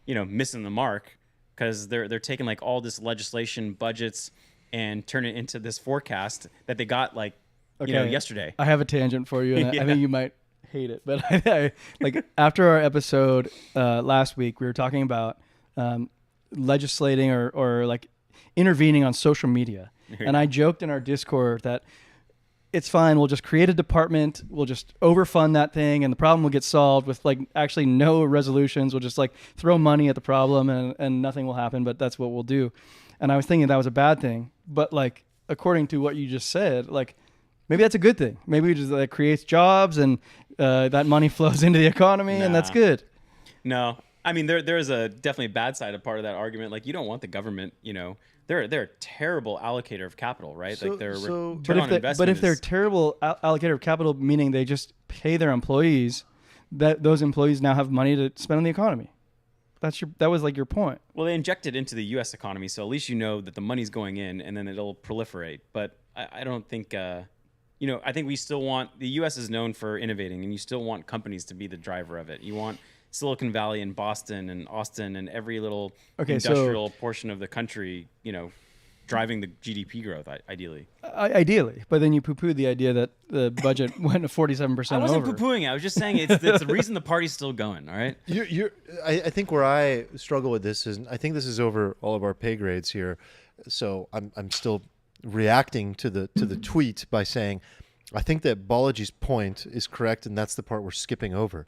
missing the mark. Because they're taking like all this legislation, budgets, and turn it into this forecast that they got like yesterday. I have a tangent for you, and Yeah. I think you might hate it. But like after our episode last week, we were talking about legislating or like intervening on social media, and I joked in our Discord that it's fine. We'll just create a department. We'll just overfund that thing, and the problem will get solved with like actually no resolutions. We'll just like throw money at the problem, and nothing will happen. But that's what we'll do. And I was thinking that was a bad thing. But like according to what you just said, like maybe that's a good thing. Maybe it just like creates jobs, and that money flows into the economy, and that's Nah. good. No, I mean there is a definitely bad side of part of that argument. Like you don't want the government, they're a terrible allocator of capital, right? So- like their so- return on investment. But if they're is- terrible allocator of capital, meaning they just pay their employees, that those employees now have money to spend on the economy. That was like your point. well, they inject it into the U.S. economy, so at least you know that the money's going in, and then it'll proliferate. But I don't think, I think we still want the U.S. is known for innovating, and you still want companies to be the driver of it. You want Silicon Valley and Boston and Austin and every little industrial portion of the country, driving the GDP growth, ideally. Ideally, but then you poo-pooed the idea that the budget went to 47% I wasn't over. poo-pooing it. I was just saying it's the reason the party's still going, all right? I think where I struggle with this is, I think this is over all of our pay grades here. So I'm still reacting to the tweet by saying, I think that Balaji's point is correct, and that's the part we're skipping over.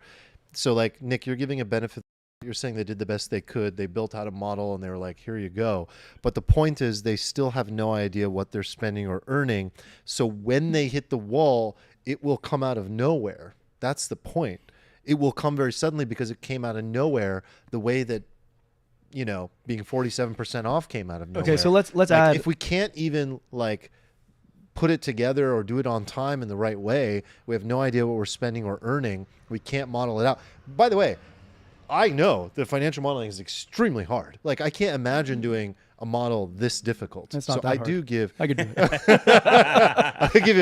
So like, Nick, you're giving a benefit. You're saying they did the best they could. They built out a model and they were like, here you go. But the point is they still have no idea what they're spending or earning. So when they hit the wall, it will come out of nowhere. That's the point. It will come very suddenly because it came out of nowhere the way that, being 47% off came out of nowhere. Okay, so let's Like, add. if we can't even like put it together or do it on time in the right way. We have no idea what we're spending or earning. We can't model it out. By the way, I know that financial modeling is extremely hard. Like, I can't imagine doing a model this difficult. It's not that hard. I could do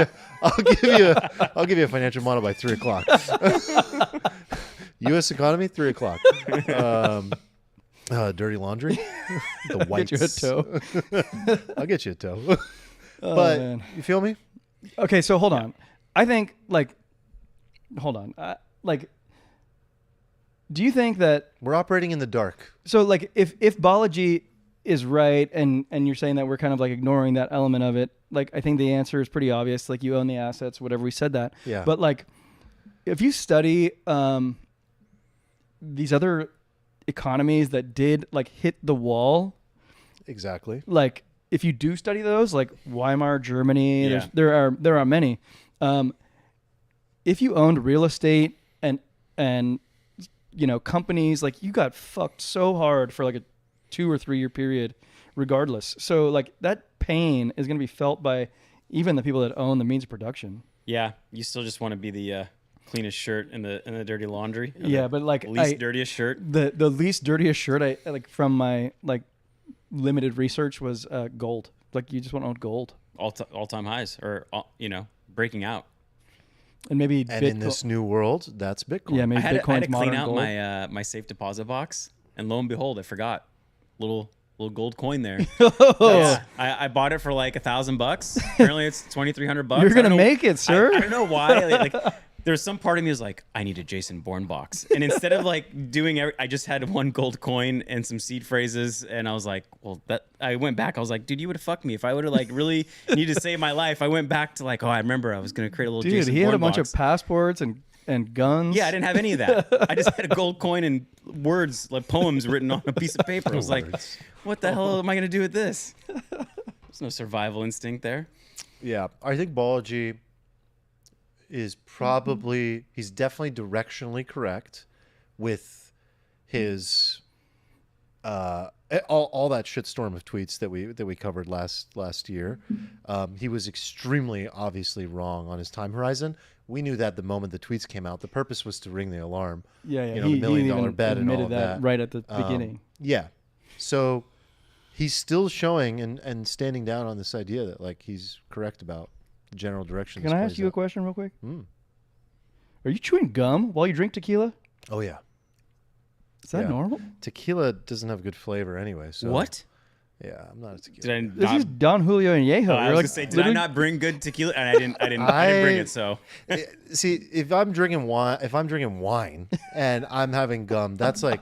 it. I'll give you a financial model by 3:00. U.S. economy, 3:00. Dirty laundry, the whites. Get you a toe. I'll get you a toe. Oh, But man. you feel me? Okay, so hold on. I think hold on. Do you think that We're operating in the dark. so like if Balaji is right and you're saying that we're kind of like ignoring that element of it, like I think the answer is pretty obvious. Like you own the assets, whatever, we said that. Yeah. But like if you study these other economies that did like hit the wall, Exactly. like if you do study those, like Weimar Germany, Yeah. there are many. If you owned real estate and companies, like you got fucked so hard for like a 2 or 3 year period regardless. So like that pain is going to be felt by even the people that own the means of production. Yeah, you still just want to be the cleanest shirt in the dirty laundry. Or Yeah, the but like least dirtiest shirt. the least dirtiest shirt I like from my like limited research was gold. Like you just want to own gold. All time highs, or breaking out. And maybe And in this new world, that's Bitcoin. yeah, maybe I had Bitcoin's to clean modern out gold. my safe deposit box, and lo and behold, I forgot little gold coin there. Oh. Yeah, I bought it for like $1,000. Apparently, it's $2,300. You're I gonna don't know- make it, sir. I don't know why. Like there's some part of me is like, I need a Jason Bourne box, and instead of like doing I just had one gold coin and some seed phrases, and I was like, well, I went back. I was like, dude, you would have fucked me if I would have like really needed to save my life. I went back to like, I remember I was gonna create a little Dude, Jason he had a Bourne bunch box. of passports and guns. Yeah, I didn't have any of that. I just had a gold coin and words, like poems written on a piece of paper. I was like, what the hell am I going to do with this? There's no survival instinct there. Yeah, I think Balaji is probably he's definitely directionally correct with his all that shitstorm of tweets that we covered last year. He was extremely obviously wrong on his time horizon. We knew that the moment the tweets came out. The purpose was to ring the alarm. Yeah. The He $1 million even bet and all admitted of that. right at the beginning. Yeah. So he's still showing and standing down on this idea that like he's correct about the general direction. Can this I plays ask you a out. question real quick? Mm. Are you chewing gum while you drink tequila? Oh yeah. Is that Yeah. normal? Tequila doesn't have good flavor anyway. So What? Yeah, I'm not a tequila. Did I This not? is Don Julio and Yeho. I You're was like gonna say, did I literally- not bring good tequila? And I didn't bring it. So See, if I'm drinking wine and I'm having gum, that's like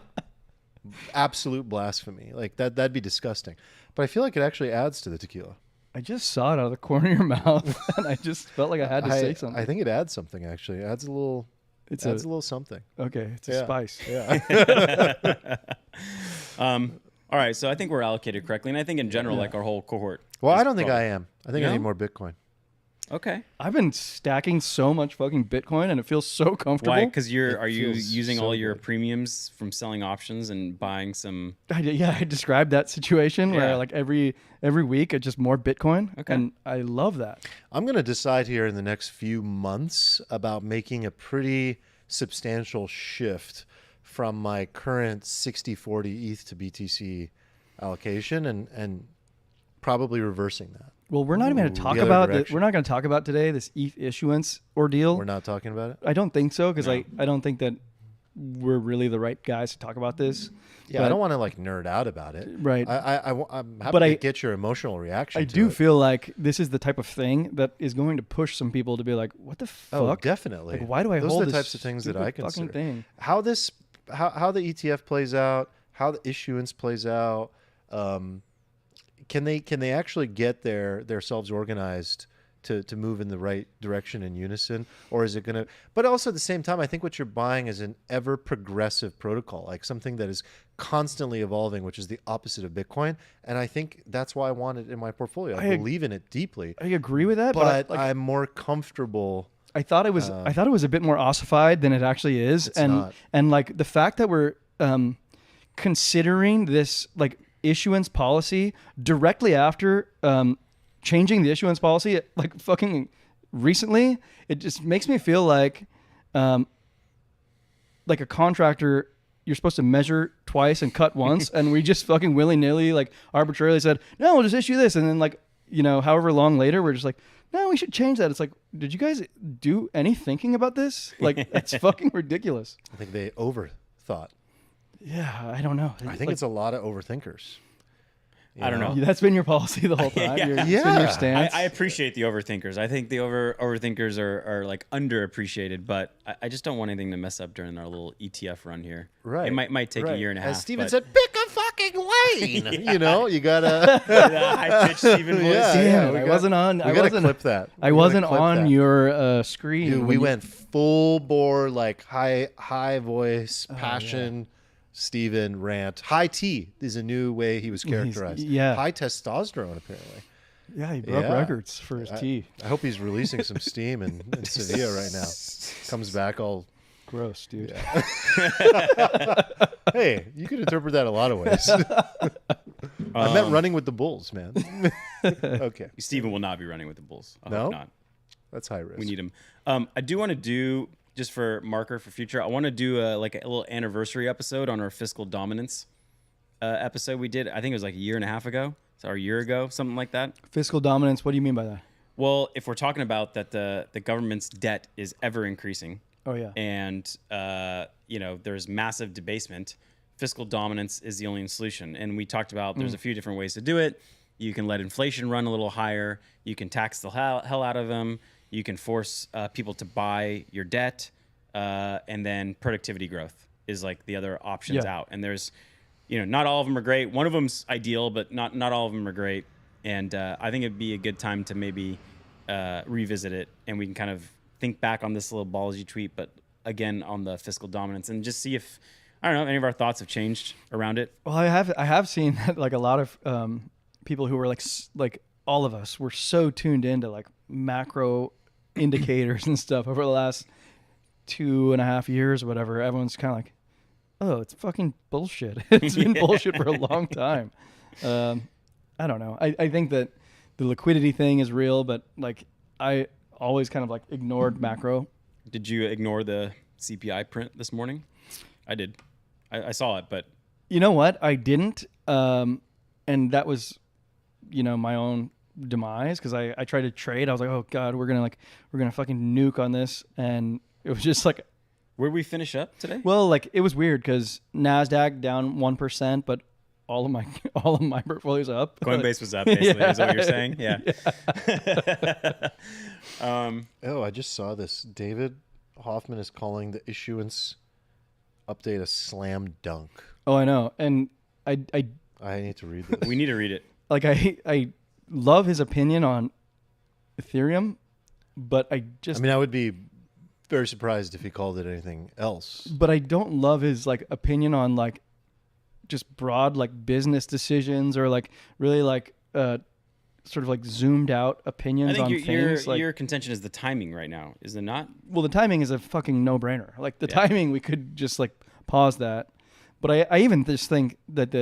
absolute blasphemy. Like that'd be disgusting. But I feel like it actually adds to the tequila. I just saw it out of the corner of your mouth, and I just felt like I had to say something. I think it adds something actually. It adds a little. It's adds a little something. okay. It's a Yeah. spice. Yeah. all right. So I think we're allocated correctly, and I think in general, like our whole cohort. Well, is I don't think I probably- am. I think I No? need more Bitcoin. Okay. I've been stacking so much fucking Bitcoin, and it feels so comfortable. Why? Because It are you feels using so all your good. premiums from selling options and buying some? I described that situation Yeah. where like every week it's just more Bitcoin, Okay. and I love that. I'm going to decide here in the next few months about making a pretty substantial shift from my current 60-40 ETH to BTC allocation and probably reversing that. Well, we're not even going to talk the other about it. direction. We're not going to talk about today this ETH issuance ordeal. We're not talking about it? I don't think so because No. I don't think that we're really the right guys to talk about this. Yeah, But- I don't want to like nerd out about it. Right. I'm happy But to I- get your emotional reaction I to do it. feel like this is the type of thing that is going to push some people to be like, "What the fuck? Oh, definitely. Like, why do I Those hold are the this types of things that stupid I fucking consider. thing?" How the ETF plays out, how the issuance plays out. Can they actually get themselves organized to move in the right direction in unison, or is it going to? But also at the same time, I think what you're buying is an ever progressive protocol, like something that is constantly evolving, which is the opposite of Bitcoin. And I think that's why I want it in my portfolio. I believe in it deeply, I agree with that, but like, I'm more comfortable. I thought it was a bit more ossified than it actually is, It's and not. and like the fact that we're considering this like issuance policy directly after changing the issuance policy like fucking recently, it just makes me feel like a contractor. You're supposed to measure twice and cut once, and we just fucking willy-nilly, like arbitrarily said, no, we'll just issue this, and then like, however long later, we're just like, no, we should change that. It's like, did you guys do any thinking about this? Like, it's fucking ridiculous. I think they overthought. Yeah, I don't know. I think it's a lot of overthinkers. I don't know. That's been your policy the whole time. Yeah. It's been your stance. I appreciate the overthinkers. I think the overthinkers are like underappreciated, but I just don't want anything to mess up during our little ETF run here. Right. It might take a year and a half. As Steven but- said, pick a fucking lane. You gotta. The high-pitched Steven voice. Damn, I wasn't on. We gotta clip that. I wasn't on your screen. Dude, we went full bore, like high voice, passion. Steven rant. High T is a new way he was characterized. High testosterone, apparently. Yeah, he broke records for his tea. I hope he's releasing some steam in Sevilla right now. Comes back all gross, dude. Yeah. Hey, you could interpret that a lot of ways. I meant running with the Bulls, man. Okay. Steven will not be running with the Bulls. I No? hope not. That's high risk. We need him. I do want to do, just for marker for future, I want to do a little anniversary episode on our fiscal dominance episode we did. I think it was like a year and a half ago, or a year ago, something like that. Fiscal dominance. What do you mean by that? Well, if we're talking about that, the government's debt is ever increasing. Oh yeah. And there's massive debasement. Fiscal dominance is the only solution. And we talked about there's a few different ways to do it. You can let inflation run a little higher. You can tax the hell out of them. You can force people to buy your debt, and then productivity growth is like the other options out. And there's, not all of them are great. One of them's ideal, but not all of them are great. And I think it'd be a good time to maybe revisit it, and we can kind of think back on this little ballsy tweet, but again on the fiscal dominance, and just see if any of our thoughts have changed around it. Well, I have seen that like a lot of people who were like all of us were so tuned into like macro indicators and stuff over the last 2.5 years or whatever. Everyone's kind of like, oh, it's fucking bullshit. It's been bullshit for a long time. I don't know. I think that the liquidity thing is real, but like I always kind of like ignored macro. Did you ignore the CPI print this morning? I did. I saw it, but you know what? I didn't. And that was, my own demise, because I tried to trade. I was like, oh God, we're gonna fucking nuke on this. And it was just like, where did we finish up today? well, like it was weird because NASDAQ down 1%, but all of my portfolios up. Coinbase was up, basically, is what you're saying? Yeah. I just saw this. David Hoffman is calling the issuance update a slam dunk. Oh, I know. And I need to read this. We need to read it. Like I love his opinion on Ethereum, but I would be very surprised if he called it anything else. But I don't love his like opinion on like just broad like business decisions, or like really like sort of like zoomed out opinions I think on things. Your contention is the timing right now, is it not? Well, the timing is a fucking no-brainer. Like the timing, we could just like pause that. But I even just think that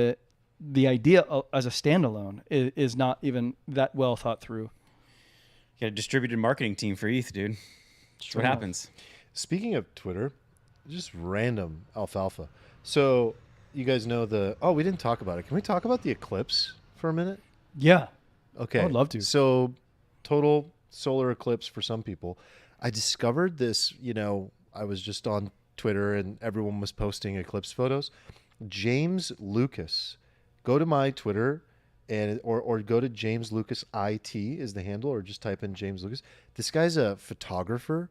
the idea as a standalone is not even that well thought through. You got a distributed marketing team for ETH, dude. That's what happens. Speaking of Twitter, just random alfalfa. So you guys know we didn't talk about it. Can we talk about the eclipse for a minute? Yeah. Okay. I would love to. So total solar eclipse for some people. I discovered this, I was just on Twitter and everyone was posting eclipse photos. James Lucas. Go to my Twitter or go to James Lucas IT is the handle, or just type in James Lucas. This guy's a photographer.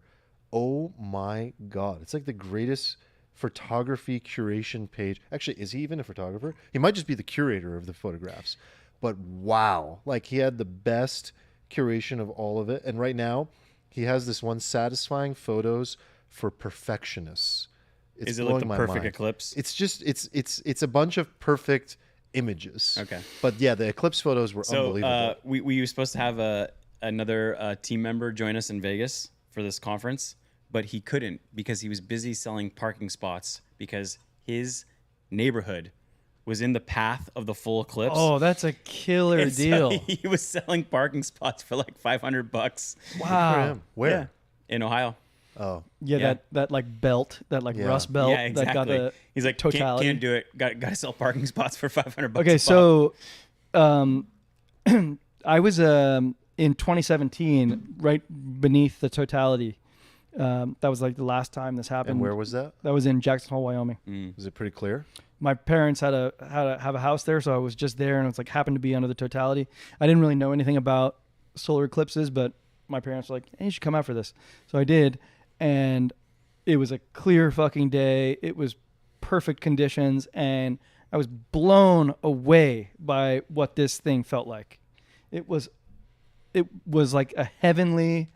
Oh my God. It's like the greatest photography curation page. Actually, is he even a photographer? He might just be the curator of the photographs. But wow, like he had the best curation of all of it. And right now he has this one, satisfying photos for perfectionists. Is it like the perfect eclipse? It's just, it's a bunch of perfect images. Okay. But yeah, the eclipse photos were unbelievable. We were supposed to have another team member join us in Vegas for this conference, but he couldn't because he was busy selling parking spots because his neighborhood was in the path of the full eclipse. Oh, that's a killer And so deal. he was selling parking spots for like $500. For Wow. him. Where? Yeah. In Ohio. Oh, Yeah, Yeah. that like belt, that like Yeah. rust belt Yeah, exactly. that got the He's like, totality. can't do it. Got to sell parking spots for $500. Okay, a pop. so I was in 2017 right beneath the totality. That was like the last time this happened. and where was that? That was in Jackson Hole, Wyoming. Was it pretty clear? My parents had to have a house there, so I was just there, and it's like happened to be under the totality. I didn't really know anything about solar eclipses, but my parents were like, "Hey, you should come out for this." So I did, and it was a clear fucking day. It was perfect conditions, and I was blown away by what this thing felt like. It was like a heavenly,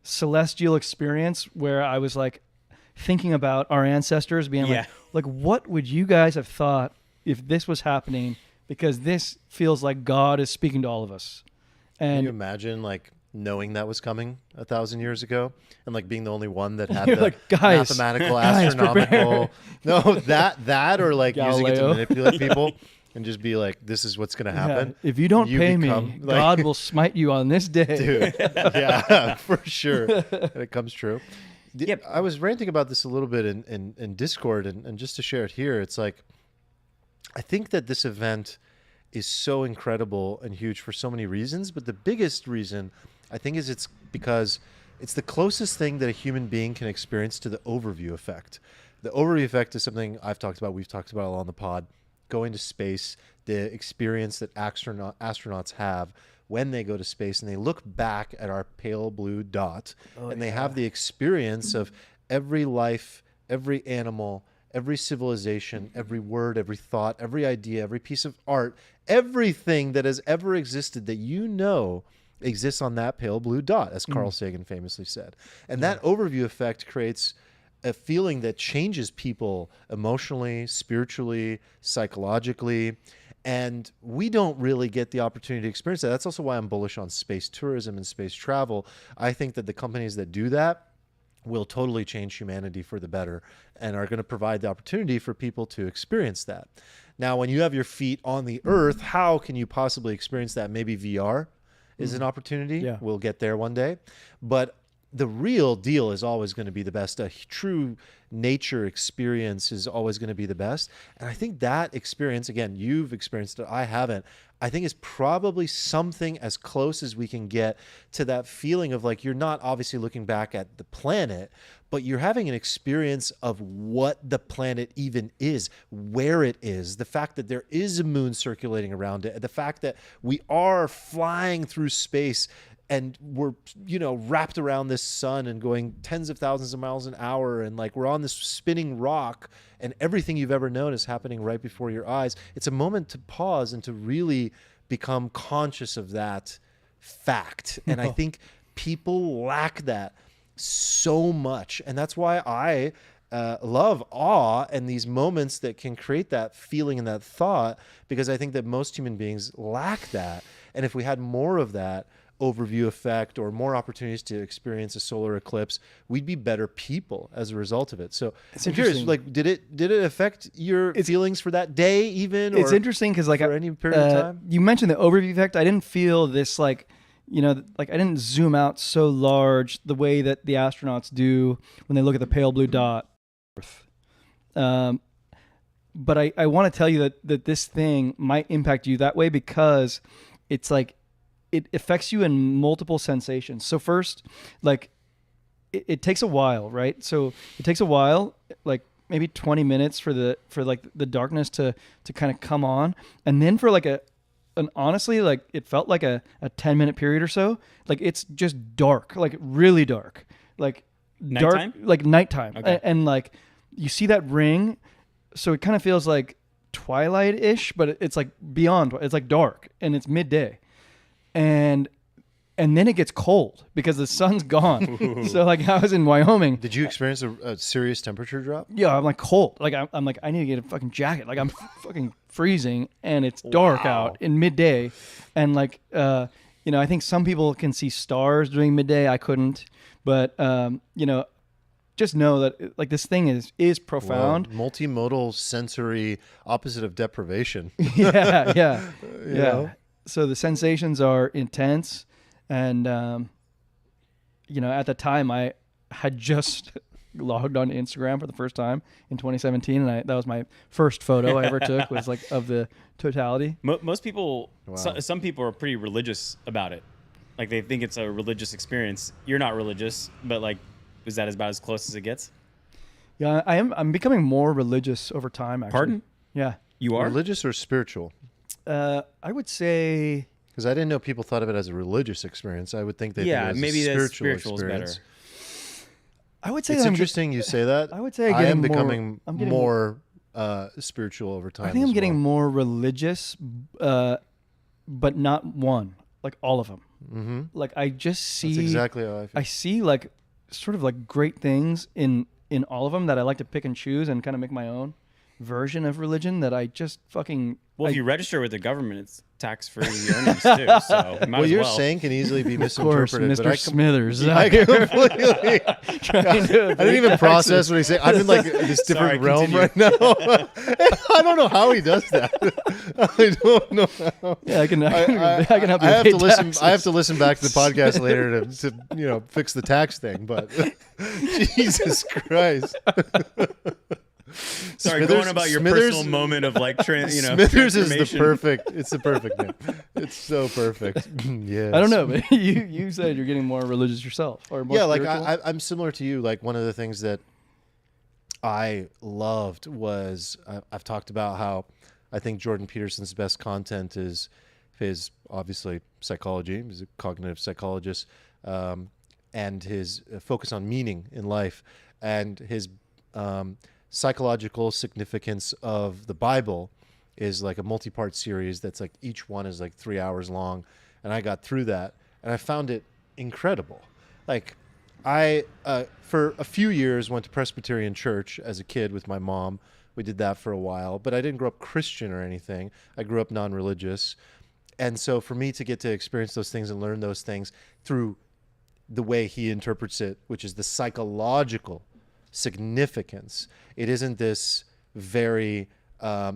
celestial experience where I was like thinking about our ancestors being Yeah. like, what would you guys have thought if this was happening? Because this feels like God is speaking to all of us. Can you And imagine like knowing that was coming 1,000 years ago and like being the only one that had You're the like, "Guys, mathematical, guys, astronomical? No, that or like using it to Galileo. manipulate people and just be like, this is what's going to happen. yeah, if you don't You pay become, me, like- God will smite you on this day. Dude, yeah, for sure. And it comes true. Yep. I was ranting about this a little bit in Discord, and just to share it here, it's like, I think that this event is so incredible and huge for so many reasons, but the biggest reason I think is it's because it's the closest thing that a human being can experience to the overview effect. The overview effect is something I've talked about, we've talked about a lot on the pod, going to space, the experience that astronauts have when they go to space and they look back at our pale blue dot and they have the experience of every life, every animal, every civilization, every word, every thought, every idea, every piece of art, everything that has ever existed that you know exists on that pale blue dot, as Carl Sagan famously said. And that overview effect creates a feeling that changes people emotionally, spiritually, psychologically. And we don't really get the opportunity to experience that. That's also why I'm bullish on space tourism and space travel. I think that the companies that do that will totally change humanity for the better and are going to provide the opportunity for people to experience that. Now, when you have your feet on the earth, how can you possibly experience that? Maybe VR is an opportunity. Yeah. We'll get there one day. But the real deal is always going to be the best. A true nature experience is always going to be the best. And I think that experience, again, you've experienced it, I haven't, I think is probably something as close as we can get to that feeling of like, you're not obviously looking back at the planet, but you're having an experience of what the planet even is, where it is, the fact that there is a moon circulating around it, the fact that we are flying through space and we're, wrapped around this sun and going tens of thousands of miles an hour. And like, we're on this spinning rock and everything you've ever known is happening right before your eyes. It's a moment to pause and to really become conscious of that fact. And I think people lack that so much. And that's why I love awe and these moments that can create that feeling and that thought, because I think that most human beings lack that. And if we had more of that overview effect or more opportunities to experience a solar eclipse, we'd be better people as a result of it. So It's I'm curious, interesting. like, did it affect your feelings for that day even? It's or interesting because like for any period of time? you mentioned the overview effect. I didn't feel this like I didn't zoom out so large the way that the astronauts do when they look at the pale blue dot. But I want to tell you that this thing might impact you that way because it's like it affects you in multiple sensations. So first, like it takes a while, right? So it takes a while, like maybe 20 minutes for the darkness to kind of come on, and then for like an honestly, like it felt like a 10-minute period or so. Like it's just dark, like really dark, like Nighttime? dark, like nighttime, Okay. and like you see that ring, so it kind of feels like twilight-ish, but it's like beyond. It's like dark, and it's midday, and then it gets cold because the sun's gone. So like I was in Wyoming. Did you experience a serious temperature drop? Yeah, I'm like cold. Like I'm like I need to get a fucking jacket. Like I'm fucking freezing, and it's dark out in midday, and like I think some people can see stars during midday. I couldn't, but just know that like this thing is profound. Well, multimodal sensory opposite of deprivation. Yeah. You know? So the sensations are intense, and at the time I had just logged on Instagram for the first time in 2017, and that was my first photo I ever took, was like of the totality. Most people, Wow. some people are pretty religious about it. Like they think it's a religious experience. You're not religious, but like, is that about as close as it gets? Yeah, I'm becoming more religious over time, actually. Pardon? Yeah. You are? Religious or spiritual? I would say, Because I didn't know people thought of it as a religious experience. I would think they think of it as maybe a the spiritual spiritual is better. experience. I would say It's that interesting you say that. I would say I am getting becoming I'm getting more spiritual over time. I think I'm as getting well. more religious, but not one, like all of them. Mm-hmm. Like I just see, That's exactly how I feel. I see like sort of like great things in all of them that I like to pick and choose and kind of make my own version of religion that I just fucking. Well, if I- you register with the government, it's tax-free earnings too. So you might What as you're well. saying can easily be Of course, misinterpreted. Mr. But Smithers. I completely. trying to I didn't even evade process what he's saying. I'm in like this Sorry, different realm continue. right now. I don't know how he does that. I don't know how. Yeah, I can help you. I have evade to listen. taxes. I have to listen back to the podcast later to fix the tax thing. But Jesus Christ, Sorry, Smithers- going about your Smithers- personal moment of like, Smithers is the transformation. perfect. It's the perfect name. It's so perfect. Yeah. I don't know, but you said you're getting more religious yourself, or more Yeah, like spiritual? I'm similar to you. Like one of the things that I loved was I've talked about how I think Jordan Peterson's best content is his obviously psychology. He's a cognitive psychologist, and his focus on meaning in life and his psychological significance of the Bible is like a multi-part series that's like each one is like 3 hours long, and I got through that and I found it incredible. Like I for a few years went to Presbyterian church as a kid with my mom. We did that for a while, but I didn't grow up Christian or anything. I grew up non-religious. And so for me to get to experience those things and learn those things through the way he interprets it, which is the psychological significance, it isn't this very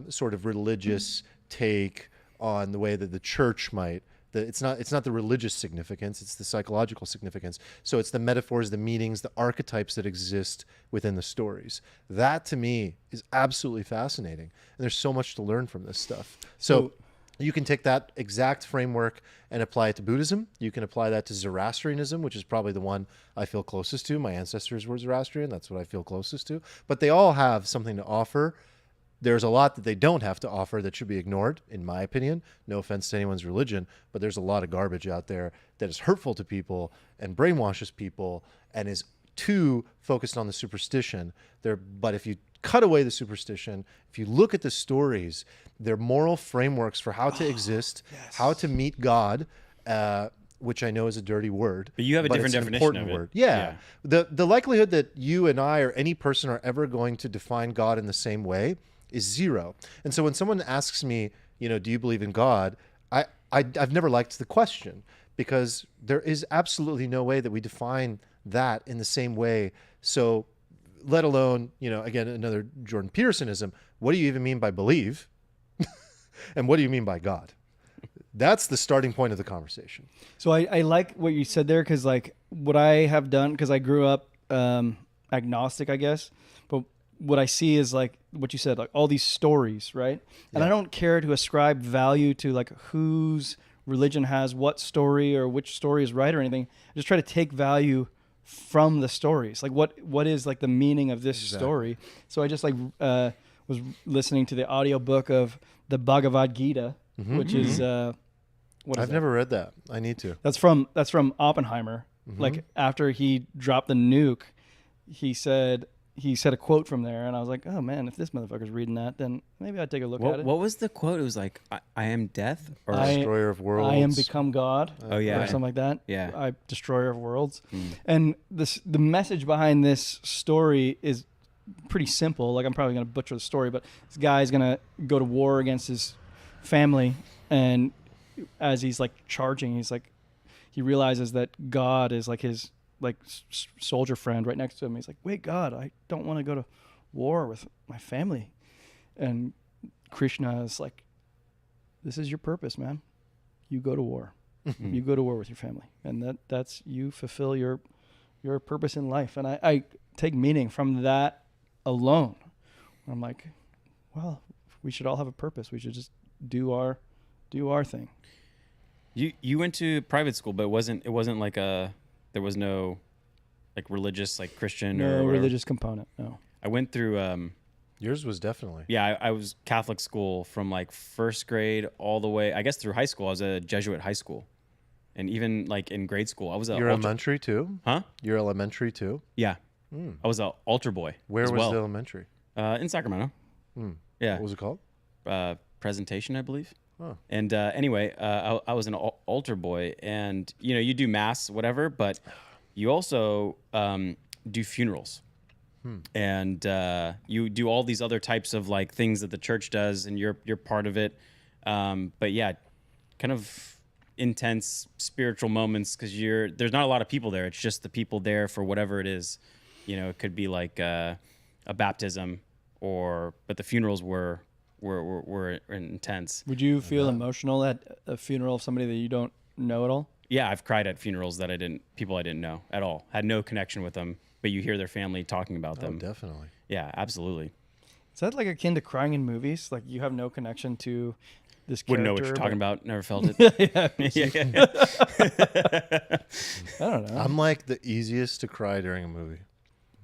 sort of religious take on the way that the church might. It's not the religious significance, it's the psychological significance. So it's the metaphors, the meanings, the archetypes that exist within the stories. That to me is absolutely fascinating. And there's so much to learn from this stuff. So you can take that exact framework and apply it to Buddhism. You can apply that to Zoroastrianism, which is probably the one I feel closest to. My ancestors were Zoroastrian. That's what I feel closest to. But they all have something to offer. There's a lot that they don't have to offer that should be ignored, in my opinion. No offense to anyone's religion, but there's a lot of garbage out there that is hurtful to people and brainwashes people and is too focused on the superstition. But if you cut away the superstition, if you look at the stories, they're moral frameworks for how to exist, how to meet God, which I know is a dirty word. But you have a different it's an definition important of it. word. Yeah. The likelihood that you and I or any person are ever going to define God in the same way is zero. And so when someone asks me, do you believe in God? I've never liked the question, because there is absolutely no way that we define that in the same way. So let alone, again, another Jordan Petersonism. What do you even mean by believe? And what do you mean by God? That's the starting point of the conversation. So I like what you said there, because like what I have done, because I grew up agnostic, I guess, but what I see is like what you said, like all these stories, right? And I don't care to ascribe value to like whose religion has what story or which story is right or anything. I just try to take value from the stories. Like what is like the meaning of this story? So I just like was listening to the audiobook of the Bhagavad Gita, which is what is I've that? never read that. I need to. That's from Oppenheimer. Like after he dropped the nuke, he said a quote from there, and I was like, oh man, if this motherfucker's reading that, then maybe I'd take a look at it. What was the quote? It was like, I am death? Or Destroyer of worlds. I am become God. Oh, yeah. Or something like that. Yeah. I destroyer of worlds. And the message behind this story is pretty simple. Like I'm probably going to butcher the story, but this guy's going to go to war against his family, and as he's like charging, he's like, he realizes that God is like his like soldier friend right next to him. He's like, wait, God, I don't want to go to war with my family. And Krishna is like, this is your purpose, man. You go to war. You go to war with your family. And that's you fulfill your purpose in life. And I take meaning from that alone. I'm like, well, we should all have a purpose. We should just do our thing. You went to private school, but it wasn't like there was no like religious, like Christian or No whatever. religious component. No. I went through Yours was definitely. yeah, I was Catholic school from like first grade all the way, I guess, through high school. I was a Jesuit high school. And even like in grade school, I was You're elementary too? Huh? You're elementary too? Yeah. I was an altar boy. Where as was well. the elementary? In Sacramento. Yeah. What was it called? Presentation, I believe. Oh. And anyway, I was an altar boy, and you do mass, whatever, but you also do funerals, and you do all these other types of like things that the church does, and you're part of it. But yeah, kind of intense spiritual moments because there's not a lot of people there. It's just the people there for whatever it is. It could be like a baptism, but the funerals were intense. Would you feel emotional at a funeral of somebody that you don't know at all? Yeah, I've cried at funerals that people I didn't know at all. Had no connection with them, but you hear their family talking about them. Definitely. Yeah, absolutely. Is that like akin to crying in movies? Like you have no connection to this character? Wouldn't know what you're talking about. Never felt it. Yeah. I don't know. I'm like the easiest to cry during a movie.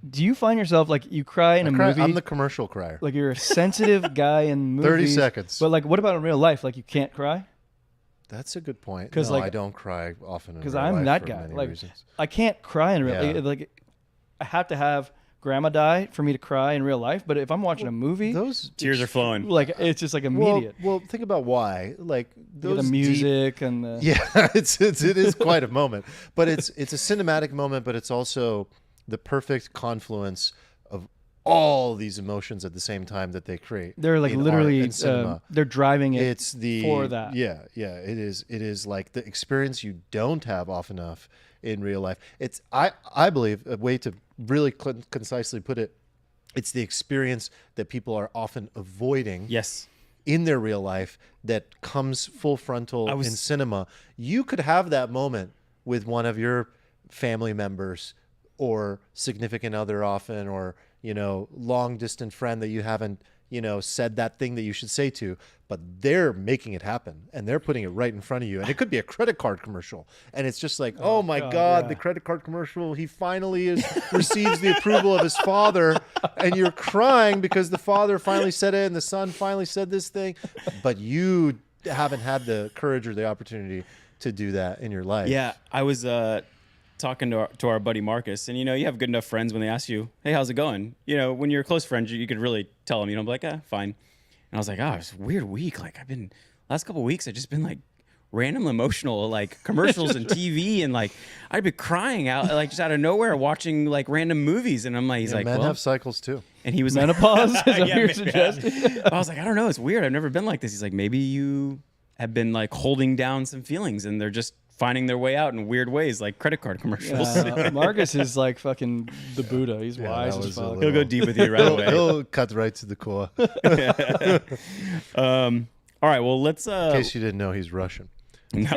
Do you find yourself like you cry in a movie? I'm the commercial crier. Like you're a sensitive guy in movies. 30 seconds. But like, what about in real life? Like you can't cry? That's a good point. 'Cause, No, like- I don't cry often in Because real I'm life that for guy. many Like reasons. I can't cry in real Yeah. like I have to have grandma die for me to cry in real life. But if I'm watching a movie, Those Tears are flowing. like it's just like immediate. Well, think about why. Like You get those the music and the Yeah, it is quite a moment, but it's a cinematic moment, but it's also the perfect confluence of all these emotions at the same time that they create. they're like in art literally and cinema. they're driving it. It's the for that. Yeah, it is. It is like the experience you don't have often enough in real life. It's I believe a way to really concisely put it. It's the experience that people are often avoiding. Yes. In their real life that comes full frontal in cinema. You could have that moment with one of your family members or significant other often, or, long distant friend that you haven't, said that thing that you should say to, but they're making it happen and they're putting it right in front of you. And it could be a credit card commercial. And it's just like, oh my God, yeah. the credit card commercial, he finally receives the approval of his father. And you're crying because the father finally said it and the son finally said this thing, but you haven't had the courage or the opportunity to do that in your life. Yeah, I was talking to our buddy Marcus, and you have good enough friends when they ask you, "Hey, how's it going?" When you're close friends, you could really tell them. Like, fine. And I was like, it's a weird week. Like last couple of weeks, I've just been like random emotional, like commercials and TV, and like I'd be crying out like just out of nowhere watching like random movies, and I'm like, he's like, men well, have cycles too. and he was menopause. Is that Yeah, what you're maybe. suggesting? I was like, I don't know, it's weird. I've never been like this. He's like, maybe you have been like holding down some feelings, and they're just finding their way out in weird ways, like credit card commercials. Marcus is like fucking the Buddha. He's wise that as was a fuck. little- He'll go deep with you right away. He'll cut right to the core. All right, well, let's. In case you didn't know, he's Russian. No.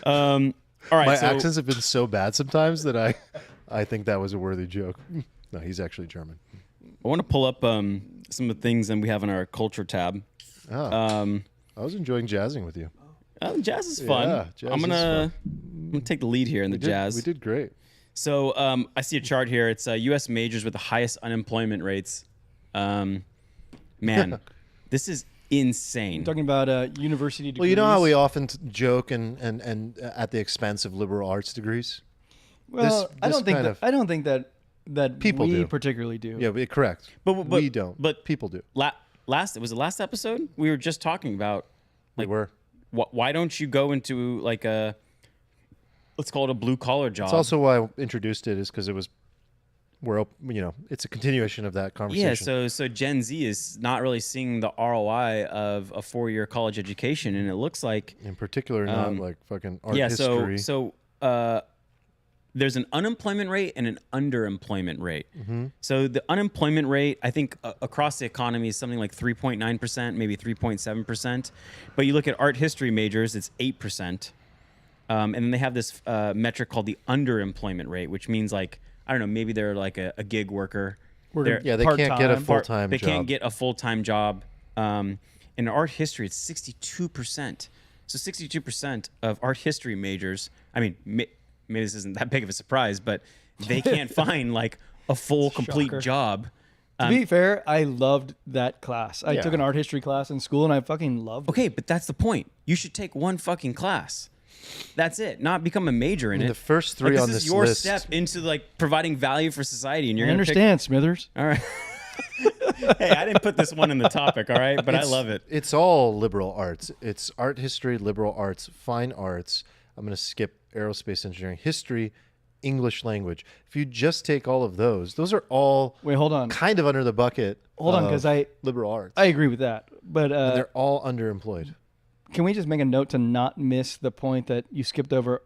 All right. My so, accents have been so bad sometimes that I think that was a worthy joke. No, he's actually German. I want to pull up some of the things that we have in our culture tab. Oh, I was enjoying jazzing with you. Jazz is fun. Yeah, jazz I'm is gonna take the lead here in the jazz. We did great. So I see a chart here. It's U.S. majors with the highest unemployment rates. Man, this is insane. I'm talking about university degrees. Well, you know how we often joke and at the expense of liberal arts degrees? Well, I this don't think kind that. of- I don't think that People we do. particularly do. Yeah, correct. But we don't. But People do. Was it last episode? We were just talking about We were. why don't you go into like let's call it a blue collar job? It's also why I introduced it, is because it was it's a continuation of that conversation. Yeah, so Gen Z is not really seeing the ROI of a 4-year college education, and it looks like In particular, not like fucking art yeah. history. There's an unemployment rate and an underemployment rate. So the unemployment rate, I think, across the economy is something like 3.9%, maybe 3.7%. But you look at art history majors, it's 8%. And then they have this metric called the underemployment rate, which means like, I don't know, maybe they're like a gig worker. We're Yeah, they can't get a part-time. full-time They job. can't get a full-time job. In art history, it's 62%. So 62% of art history majors, I mean, maybe this isn't that big of a surprise, but they can't find like a full, complete Shocker. job. To be fair, I loved that class. I Yeah. took an art history class in school, and I fucking loved it. Okay, but that's the point. You should take one fucking class. That's it. Not become a major in it. The first three Like, on this this is your list. step into like providing value for society, and you're I gonna understand, Smithers. Pick, all right. Hey, I didn't put this one in the topic, all right, but I love it. It's all liberal arts. It's art history, liberal arts, fine arts. I'm going to skip aerospace engineering, history, English language. If you just take all of those are all Wait, hold on. kind of under the bucket. Hold on, of 'cause I liberal arts. I agree with that. But And they're all underemployed. can we just make a note to not miss the point that you skipped over?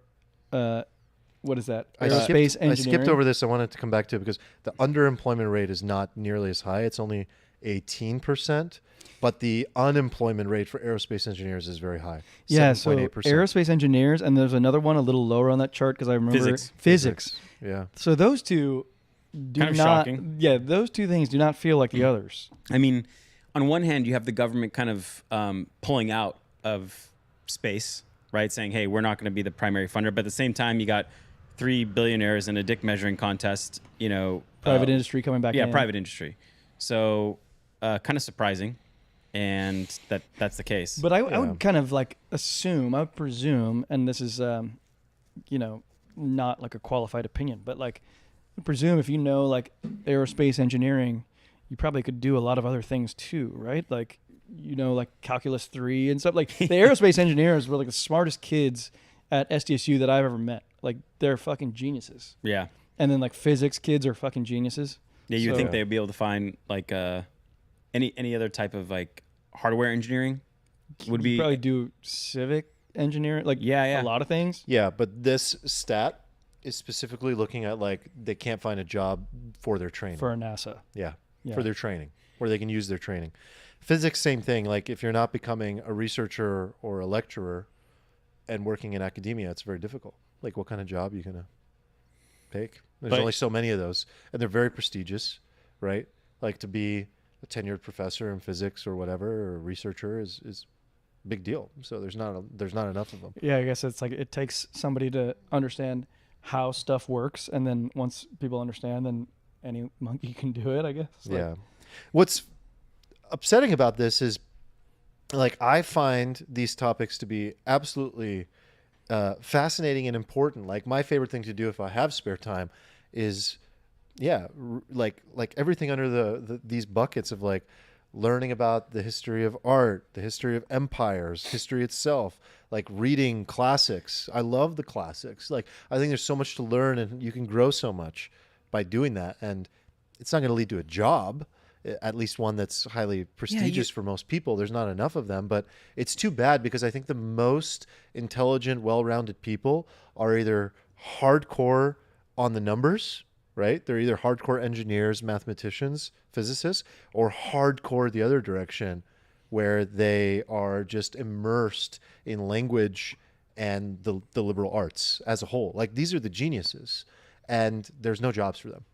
What is that? Aerospace I engineering. skipped over this. I wanted to come back to it because the underemployment rate is not nearly as high. It's only 18%, but the unemployment rate for aerospace engineers is very high. Yeah, so 7.8%. aerospace engineers, and there's another one a little lower on that chart because I remember Physics. Yeah. So those two do Kind of not. shocking. Yeah, those two things do not feel like the others. I mean, on one hand, you have the government kind of pulling out of space, right? Saying, hey, we're not going to be the primary funder. But at the same time, you got 3 billionaires in a dick measuring contest, Private industry coming back in. Yeah, private industry. So kind of surprising. And that's the case. But I would kind of like assume, I would presume, and this is, not like a qualified opinion, but like I presume if you know like aerospace engineering, you probably could do a lot of other things too, right? Like, like calculus 3 and stuff. Like the aerospace engineers were like the smartest kids at SDSU that I've ever met. Like they're fucking geniuses. Yeah. And then like physics kids are fucking geniuses. Yeah, you'd So- think they'd be able to find like any other type of like hardware engineering would You be probably do civic engineering, like Yeah. a lot of things. Yeah, but this stat is specifically looking at like they can't find a job for their training. For NASA. Yeah, Yeah. for their training, where they can use their training. Physics, same thing. Like if you're not becoming a researcher or a lecturer and working in academia, it's very difficult. Like what kind of job are you going to take? There's But- only so many of those. And they're very prestigious, right? Like to be a tenured professor in physics or whatever, or a researcher is a big deal. So there's not enough of them. Yeah, I guess it's like it takes somebody to understand how stuff works, and then once people understand, then any monkey can do it, I guess. Like, Yeah. What's upsetting about this is like I find these topics to be absolutely fascinating and important. Like my favorite thing to do if I have spare time is like everything under these buckets of like learning about the history of art, the history of empires, history itself, like reading classics. I love the classics. Like I think there's so much to learn and you can grow so much by doing that. And it's not going to lead to a job, at least one that's highly prestigious for most people. There's not enough of them, but it's too bad because I think the most intelligent, well-rounded people are either hardcore on the numbers, right? They're either hardcore engineers, mathematicians, physicists, or hardcore the other direction where they are just immersed in language and the liberal arts as a whole. Like these are the geniuses and there's no jobs for them.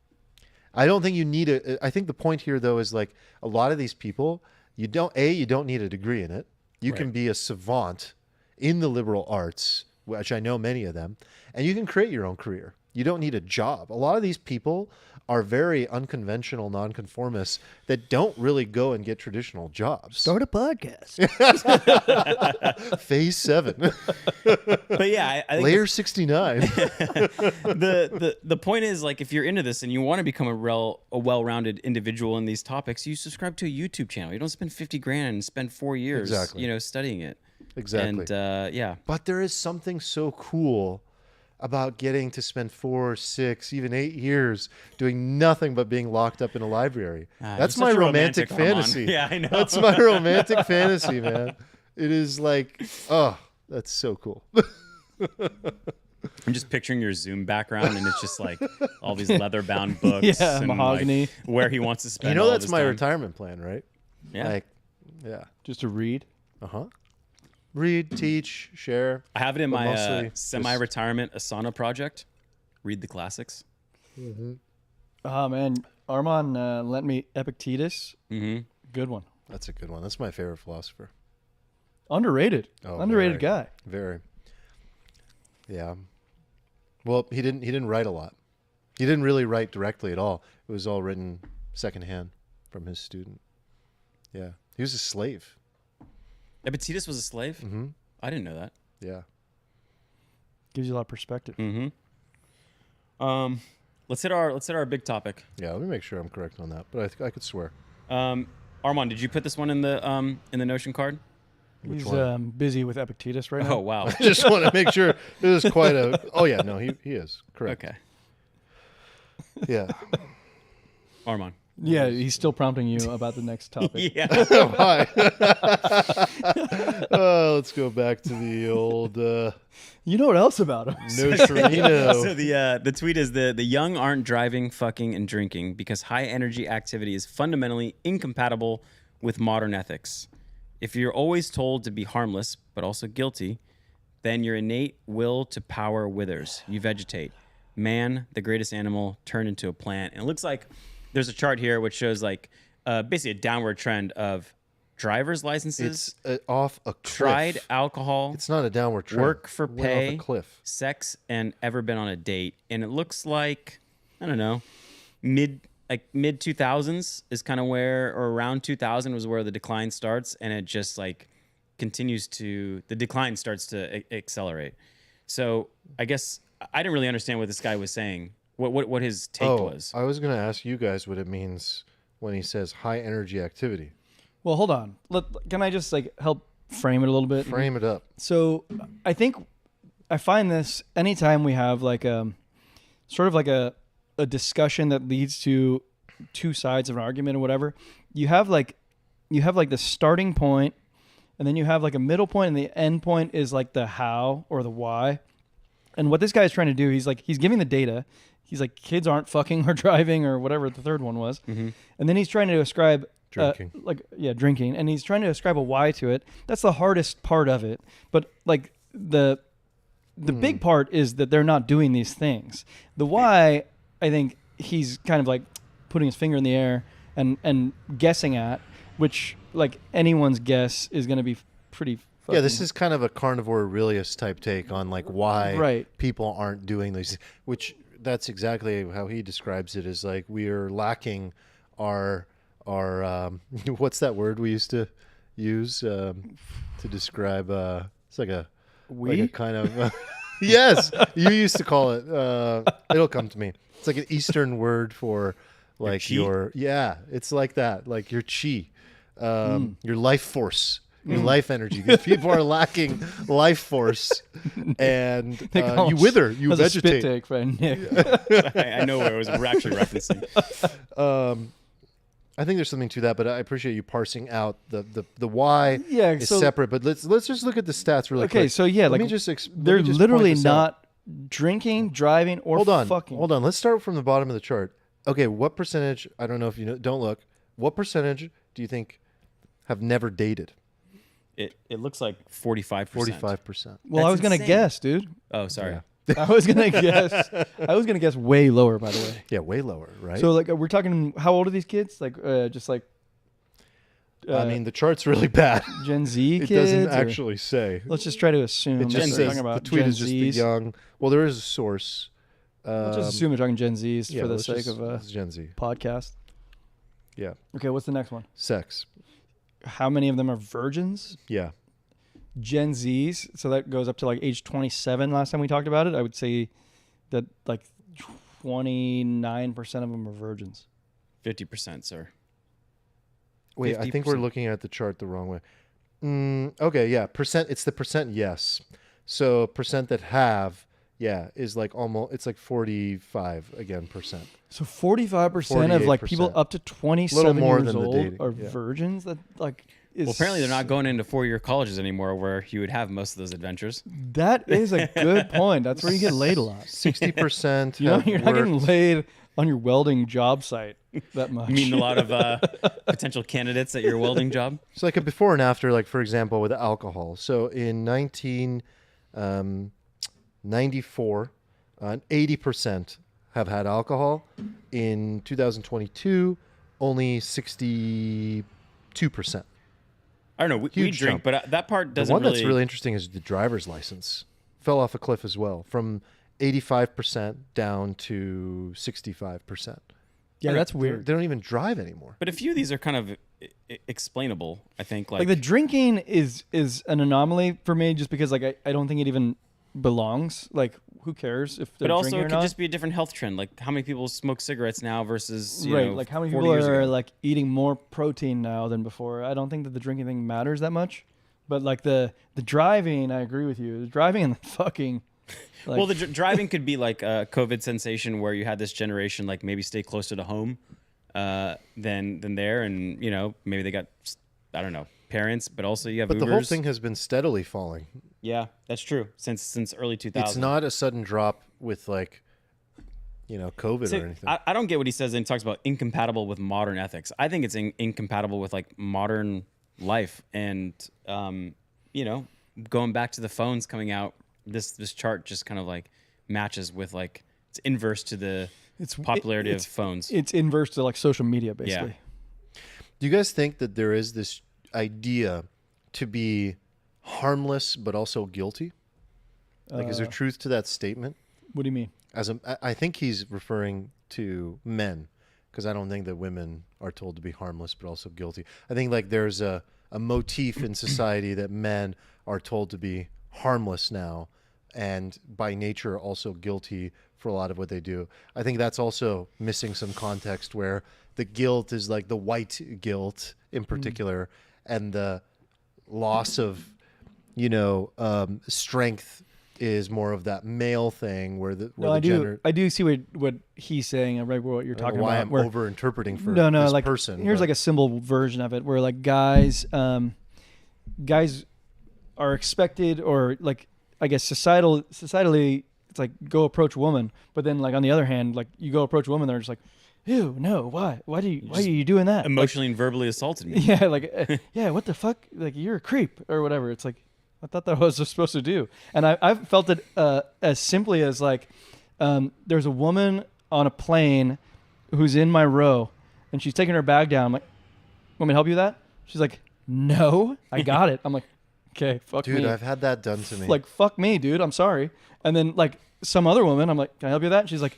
I don't think you need I think the point here though is like a lot of these people, you don't need a degree in it. You can be a savant in the liberal arts, which I know many of them, and you can create your own career. You don't need a job. A lot of these people are very unconventional nonconformists that don't really go and get traditional jobs. Start a podcast. Phase 7. But yeah, I think Layer 69. the point is like if you're into this and you want to become a well-rounded individual in these topics, you subscribe to a YouTube channel. You don't spend 50 grand and spend 4 years Exactly. studying it. Exactly. And yeah. But there is something so cool about getting to spend 4, 6, even 8 years doing nothing but being locked up in a library. That's you're my such a romantic Armand. fantasy. Yeah, I know. That's my romantic fantasy, man. It is like, oh, that's so cool. I'm just picturing your Zoom background, and it's just like all these leather-bound books. Yeah, and mahogany. Like where he wants to spend. You know, all of that's his my time. retirement plan, right? Yeah. Like, yeah. Just to read. Read, teach, share. I have it in but my mostly semi-retirement Asana project. Read the classics. Oh man, Armand lent me Epictetus. Mm-hmm. Good one. That's a good one. That's my favorite philosopher. Underrated. Oh, Underrated very, guy. Very. Yeah. Well, he didn't write a lot. He didn't really write directly at all. It was all written secondhand from his student. Yeah. He was a slave. Epictetus was a slave? Mm-hmm. I didn't know that. Yeah. Gives you a lot of perspective. Mm-hmm. Let's hit our big topic. Yeah, let me make sure I'm correct on that, but I think I could swear. Armand, did you put this one in the Notion card? He's one? busy with Epictetus right now. Oh wow. I just want to make sure this is quite a... Oh, yeah, no, he is. Correct. Okay. Yeah. Armand. Yeah, he's still prompting you about the next topic. Yeah. Oh, hi. Let's go back to the old You know what else about him? Neutrino. So the tweet is the young aren't driving, fucking, and drinking because high energy activity is fundamentally incompatible with modern ethics. If you're always told to be harmless but also guilty, then your innate will to power withers. You vegetate. Man, the greatest animal, turned into a plant. And it looks like there's a chart here which shows like basically a downward trend of driver's licenses, It's off a cliff. tried alcohol, It's not a downward trend. work for It went pay, off a cliff. sex, and ever been on a date. And it looks like, I don't know, mid 2000s is kind of where, or around 2000 was where the decline starts, and it just like continues to, the decline starts to accelerate. So I guess I didn't really understand what this guy was saying, what his take was. I was going to ask you guys what it means when he says high energy activity. Well, hold on. Can I just like help frame it a little bit? Frame it up. So I think I find this anytime we have like sort of like a discussion that leads to two sides of an argument or whatever, you have like the starting point, and then you have like a middle point, and the end point is like the how or the why. And what this guy is trying to do, he's giving the data. He's like, kids aren't fucking or driving or whatever the third one was. Mm-hmm. And then he's trying to ascribe Drinking. drinking. And he's trying to ascribe a why to it. That's the hardest part of it. But like the big part is that they're not doing these things. The why, I think he's kind of like putting his finger in the air and guessing at, which like anyone's guess is going to be pretty Yeah, this is kind of a carnivore Aurelius type take on like why people aren't doing these, which that's exactly how he describes it, is like we are lacking our what's that word we used to use to describe it's like a kind of yes, you used to call it it'll come to me. It's like an Eastern word for like your it's like that, like your chi, your life force. Your life energy, because people are lacking life force, and you wither, you vegetate. vegetate. A spit take for Nick. I know where it was actually referencing. I think there's something to that, but I appreciate you parsing out the why is so, separate. But let's just look at the stats really quick. Okay, so yeah, let like me just they're let me just literally point this out. not drinking, driving, or fucking. Hold on. Let's start from the bottom of the chart. Okay, what percentage? I don't know if you know. Don't look. What percentage do you think have never dated? It looks like 45%. 45%. Well, I was gonna insane. guess, dude. Oh, sorry. Yeah. I was gonna guess way lower, by the way. Yeah, way lower, right? So like we're talking, how old are these kids? Like just like I mean, the chart's really bad. Gen Z It kids. doesn't or- actually say. Let's just try to assume. It that just they're says talking the about tweet Gen is just the Zs. young. Well, there is a source. Let's just assume they're talking Gen Zs yeah, for the let's sake just- of a it's Gen Z. podcast. Yeah, Okay, what's the next one? sex. How many of them are virgins? Yeah, Gen Zs, so that goes up to like age 27 last time we talked about it. I would say that like 29% of them are virgins. 50%, sir. wait. I think we're 50%. looking at the chart the wrong way. Okay, yeah, percent. It's the percent yes. So percent that have yeah, is like almost, it's like 45 again percent. So 45% of like people 48%. up to 27 Little more years than the old dating, are yeah. virgins. That like is Well, apparently they're not going into 4-year colleges anymore, where you would have most of those adventures. That is a good point. That's where you get laid a lot. 60% You know, have you're not getting worked- laid on your welding job site that much. Meeting a lot of potential candidates at your welding job. It's like a before and after, like for example, with alcohol. So in 1994, 80% have had alcohol. In 2022, only 62%. I don't know. We Huge drink, jump. but that part The doesn't one really. that's really interesting is the driver's license. Fell off a cliff as well, from 85% down to 65%. Yeah, that's They weird. don't even drive anymore. But a few of these are kind of explainable. I think Like the drinking is an anomaly for me, just because like I don't think it even belongs. Like who cares if they're But also, drinking it or could not? just be a different health trend. Like how many people smoke cigarettes now versus right. know, Like how many 40 people years are ago. like eating more protein now than before? I don't think that the drinking thing matters that much. But like the driving, I agree with you. The driving and the fucking. Like, Well, the driving could be like a COVID sensation where you had this generation like maybe stay closer to home than there, and you know maybe they got I don't know parents, but also you have But Ubers. the whole thing has been steadily falling. Yeah, that's true. Since early 2000s. It's not a sudden drop with like, COVID So, or anything. I don't get what he says when he talks about incompatible with modern ethics. I think it's incompatible with like modern life, and going back to the phones coming out. This chart just kind of like matches with like it's inverse to the popularity of phones. It's inverse to like social media, basically. Do you guys think that there is this idea to be harmless but also guilty? Like, is there truth to that statement? What do you mean? I think he's referring to men, because I don't think that women are told to be harmless but also guilty. I think like there's a motif in society that men are told to be harmless now, and by nature also guilty for a lot of what they do. I think that's also missing some context, where the guilt is like the white guilt in particular, and the loss of strength is more of that male thing, where the No, I do see what he's saying and right what you're talking why about. I'm where, over interpreting for no, this like person. here's but- like a simple version of it, where like guys are expected, or like I guess societally, it's like go approach a woman, but then like on the other hand, like you go approach a woman, they're just like, ew, no, why are you doing that? Emotionally and verbally assaulted me. Yeah, like yeah, what the fuck? Like you're a creep or whatever. It's like I thought that was supposed to do, and I've felt it as simply as like there's a woman on a plane who's in my row, and she's taking her bag down. I'm like, want me to help you with that? She's like, no, I got it. I'm like, okay, fuck me. Dude, I've had that done to me. Like, fuck me, dude. I'm sorry. And then like some other woman, I'm like, can I help you with that? And she's like,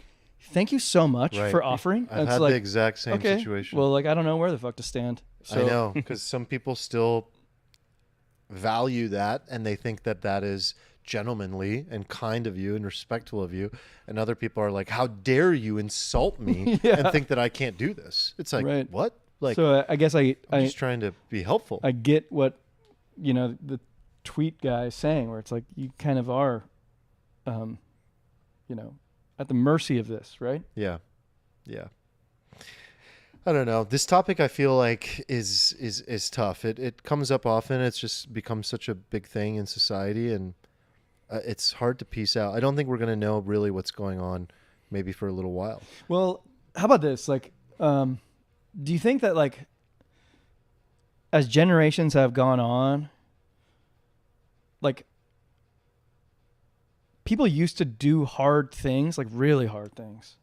thank you so much Right. for offering. I've And it's had like, the exact same okay, situation. well, like I don't know where the fuck to stand. So, I know, because some people still value that, and they think that that is gentlemanly and kind of you and respectful of you, and other people are like, how dare you insult me Yeah. and think that I can't do this? It's like, Right. what? Like, So I guess I'm just trying to be helpful. I get what the tweet guy is saying, where it's like you kind of are, at the mercy of this, right? Yeah. I don't know. This topic I feel like is tough. It comes up often. It's just become such a big thing in society, and it's hard to piece out. I don't think we're going to know really what's going on maybe for a little while. Well, how about this? Like, do you think that like as generations have gone on, like people used to do hard things, like really hard things.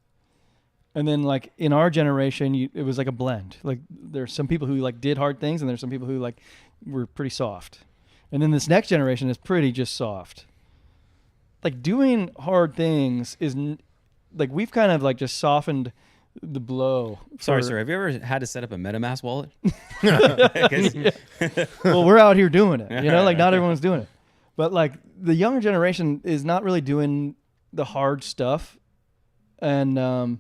And then like in our generation, it was like a blend. Like there's some people who like did hard things, and there's some people who like were pretty soft. And then this next generation is pretty just soft. Like doing hard things like we've kind of like just softened the blow. Sorry, sir. Have you ever had to set up a MetaMask wallet? 'Cause- Well, we're out here doing it. Like not everyone's doing it. But like the younger generation is not really doing the hard stuff. And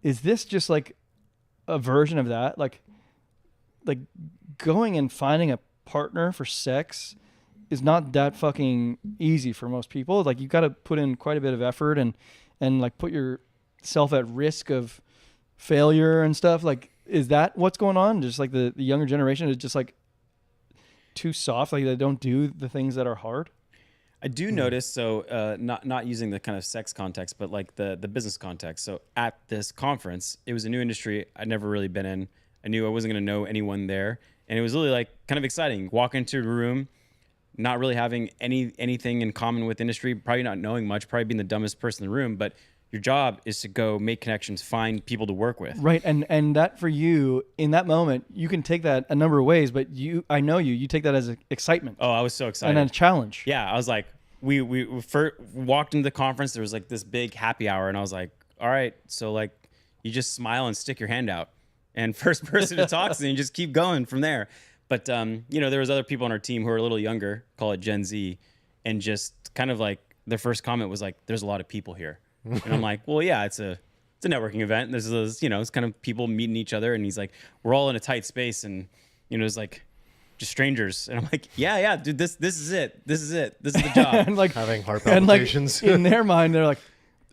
is this just like a version of that? Like going and finding a partner for sex is not that fucking easy for most people. Like you got to put in quite a bit of effort and like put yourself at risk of failure and stuff. Like, is that what's going on? Just like the younger generation is just like too soft. Like they don't do the things that are hard. I do notice, so not using the kind of sex context, but like the business context. So at this conference, it was a new industry I'd never really been in. I knew I wasn't going to know anyone there. And it was really like kind of exciting. Walk into a room, not really having anything in common with industry, probably not knowing much, probably being the dumbest person in the room. But your job is to go make connections, find people to work with. Right. And that for you in that moment, you can take that a number of ways, but I know you take that as excitement. Oh, I was so excited. And a challenge. Yeah. I was like, we first walked into the conference. There was like this big happy hour. And I was like, all right, so like you just smile and stick your hand out. And first person to talk to, and you just keep going from there. But there was other people on our team who are a little younger, call it Gen Z, and just kind of like their first comment was like, "There's a lot of people here," and I'm like, "Well, yeah, it's a networking event. There's it's kind of people meeting each other." And he's like, "We're all in a tight space, and it's like just strangers." And I'm like, "Yeah, dude, this is it. This is the job." And like Having heart and palpitations. like in their mind, they're like,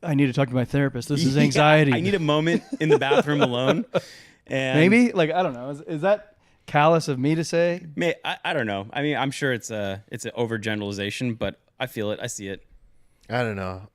"I need to talk to my therapist. This is anxiety. I need a moment in the bathroom alone." And maybe like I don't know. Is that callous of me to say? I don't know. I mean, I'm sure it's an overgeneralization, but I feel it. I see it. I don't know.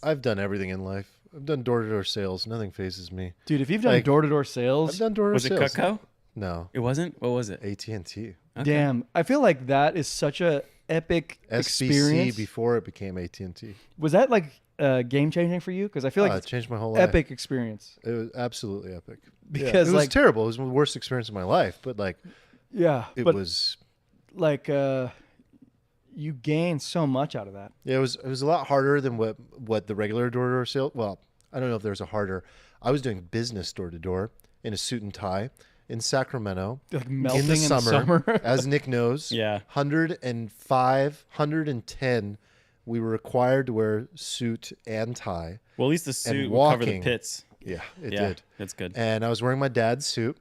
I've done everything in life. I've done door-to-door sales. Nothing phases me. Dude, if you've done Like, door-to-door sales, I've done door-to-door Was it sales. Cutco? No. It wasn't? What was it? AT&T. Okay. damn, I feel like that is such a epic SBC experience. before it became AT&T. Was that like game changing for you? Because I feel like It it's changed my whole life. epic experience. It was absolutely epic. Because, it was like- terrible. It was the worst experience of my life, but like Yeah, it but was. like you gain so much out of that. Yeah, it was a lot harder than what the regular door-to-door sale. Well, I don't know if there's a harder. I was doing business door-to-door in a suit and tie in Sacramento Like melting in the summer, as Nick knows. Yeah. 105, 110. We were required to wear suit and tie. Well, at least the suit would cover the walking. pits. Yeah, it Yeah, did. that's good. And I was wearing my dad's suit,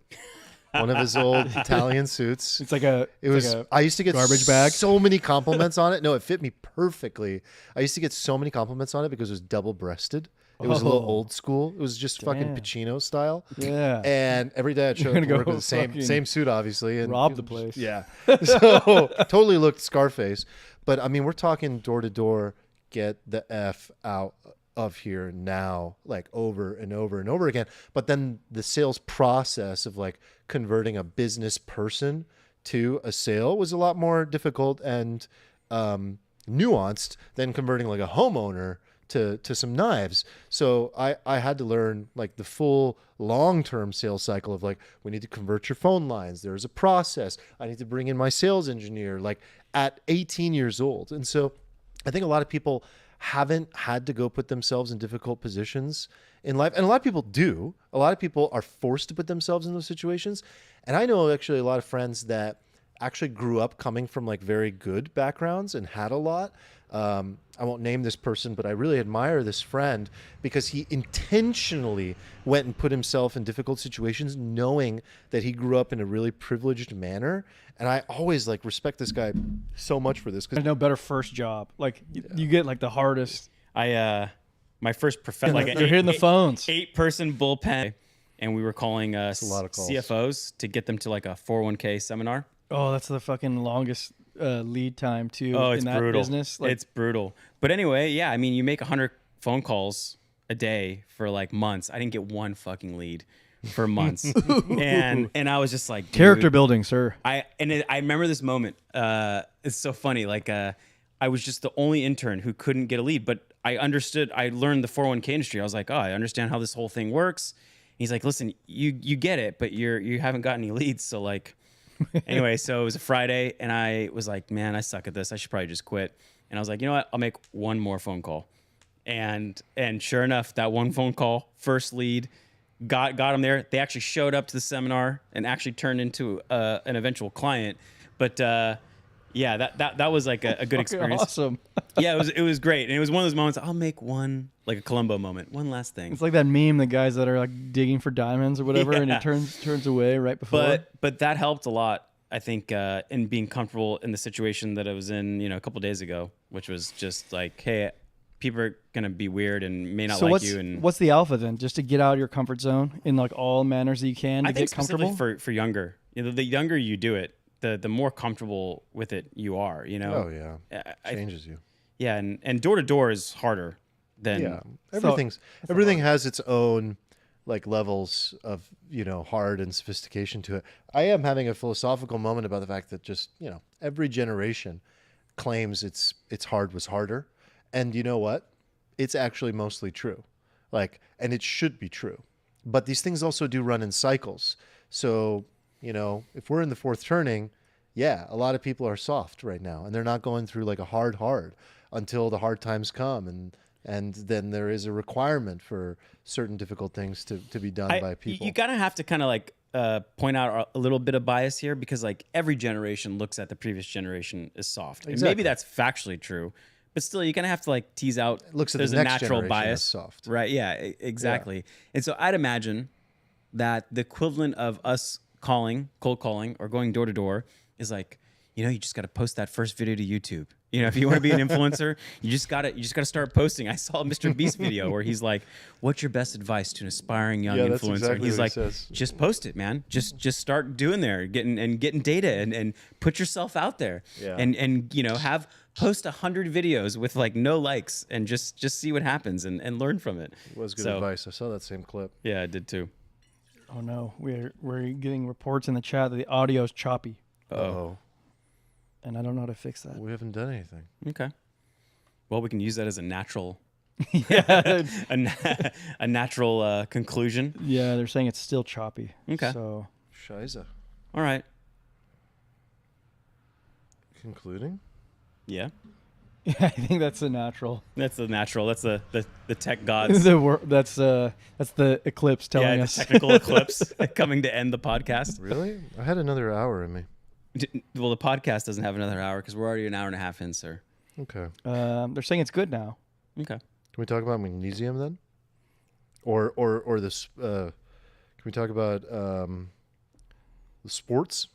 one of his old Italian suits. It's like a It was. I used to get garbage bag. so many compliments on it. No, it fit me perfectly. I used to get so many compliments on it because it was double-breasted. It was a little Oh. old school. It was just fucking Damn. Pacino style. yeah. And every day I'd show You're up to gonna work go with the fucking same suit, obviously, and rob the place. Yeah. So totally looked Scarface. But I mean, we're talking door to door. Get the F out of here now, like over and over and over again. But then the sales process of like converting a business person to a sale was a lot more difficult and nuanced than converting like a homeowner to some knives. So I had to learn like the full long-term sales cycle of like, we need to convert your phone lines. There's a process. I need to bring in my sales engineer like at 18 years old. And so I think a lot of people haven't had to go put themselves in difficult positions in life. And a lot of people do. A lot of people are forced to put themselves in those situations. And I know actually a lot of friends that actually grew up coming from like very good backgrounds and had a lot. I won't name this person, but I really admire this friend because he intentionally went and put himself in difficult situations knowing that he grew up in a really privileged manner. And I always like respect this guy so much for this. There's no better first job. Like you get like the hardest. My first profession, like They're hitting the phones. 8-person bullpen, and we were calling a lot of calls. CFOs to get them to like a 401k seminar. Oh, that's the fucking longest lead time too Oh, it's in that brutal. business. Like, It's brutal. But anyway, yeah, I mean, you make 100 phone calls a day for like months. I didn't get one fucking lead for months, and I was just like, character dude, building, sir. I remember this moment. It's so funny. Like, I was just the only intern who couldn't get a lead, but I understood. I learned the 401k industry. I was like, oh, I understand how this whole thing works. He's like, listen, you get it, but you haven't got any leads. So like, anyway, so it was a Friday, and I was like, man, I suck at this. I should probably just quit. And I was like, you know what? I'll make one more phone call. And sure enough, that one phone call, first lead, got them there. They actually showed up to the seminar and actually turned into an eventual client. But yeah, that was like a good experience. Awesome. Yeah, it was great. And it was one of those moments, I'll make one, like a Columbo moment, one last thing. It's like that meme, the guys that are like digging for diamonds or whatever, and Yeah. it turns away right before. But that helped a lot. I think, in being comfortable in the situation that I was in, a couple days ago, which was just like, hey, people are gonna be weird and may not So like you. And what's the alpha then? Just to get out of your comfort zone in like all manners that you can to I think get comfortable. specifically for younger, the younger you do it, the more comfortable with it you are. Oh yeah, changes you. Yeah, and door to door is harder than everything has its own like levels of hard and sophistication to it. I am having a philosophical moment about the fact that just every generation claims its hard was harder, and you know what? It's actually mostly true, and it should be true. But these things also do run in cycles. So if we're in the fourth turning, a lot of people are soft right now, and they're not going through like a hard until the hard times come, and then there is a requirement for certain difficult things to be done by people. You kind of have to kind of like point out a little bit of bias here, because like every generation looks at the previous generation as soft. Exactly. And maybe that's factually true, but still you kind of have to like tease out looks at there's the a next natural generation bias. as soft. Right. Yeah, exactly. Yeah. And so I'd imagine that the equivalent of us cold calling or going door to door is like, you just got to post that first video to YouTube. If you want to be an influencer, you just gotta start posting. I saw a Mr. Beast video where he's like, "What's your best advice to an aspiring young influencer?" That's exactly He's what like, he says. "Just post it, man. Just start doing there, getting data and put yourself out there, and have post 100 videos with like no likes and just see what happens and learn from it." It was good advice. I saw that same clip. Yeah, I did too. Oh no, we're getting reports in the chat that the audio is choppy. Oh. And I don't know how to fix that. We haven't done anything. Okay. Well, we can use that as a natural, a natural conclusion. Yeah, they're saying it's still choppy. Okay. So. Scheiße. All right. Concluding? Yeah. Yeah, I think that's a natural. That's the natural. That's the tech gods. That's the eclipse telling us. The technical eclipse coming to end the podcast. Really? I had another hour in me. Well, the podcast doesn't have another hour because we're already an hour and a half in, sir. Okay. They're saying it's good now. Okay. Can we talk about magnesium then? Or this? Can we talk about the sports?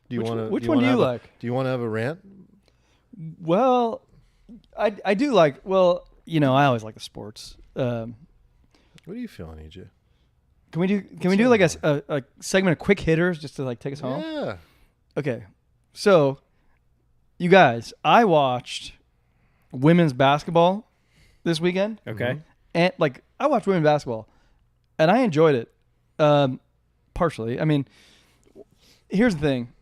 Which one do you like? Do you want to have a rant? Well, I do like. Well, I always like the sports. What are you feeling, EJ? Can we do like a segment of quick hitters just to like take us home? Yeah. Okay, so you guys, I watched women's basketball this weekend. Okay. And I watched women's basketball, and I enjoyed it. Partially. I mean, here's the thing: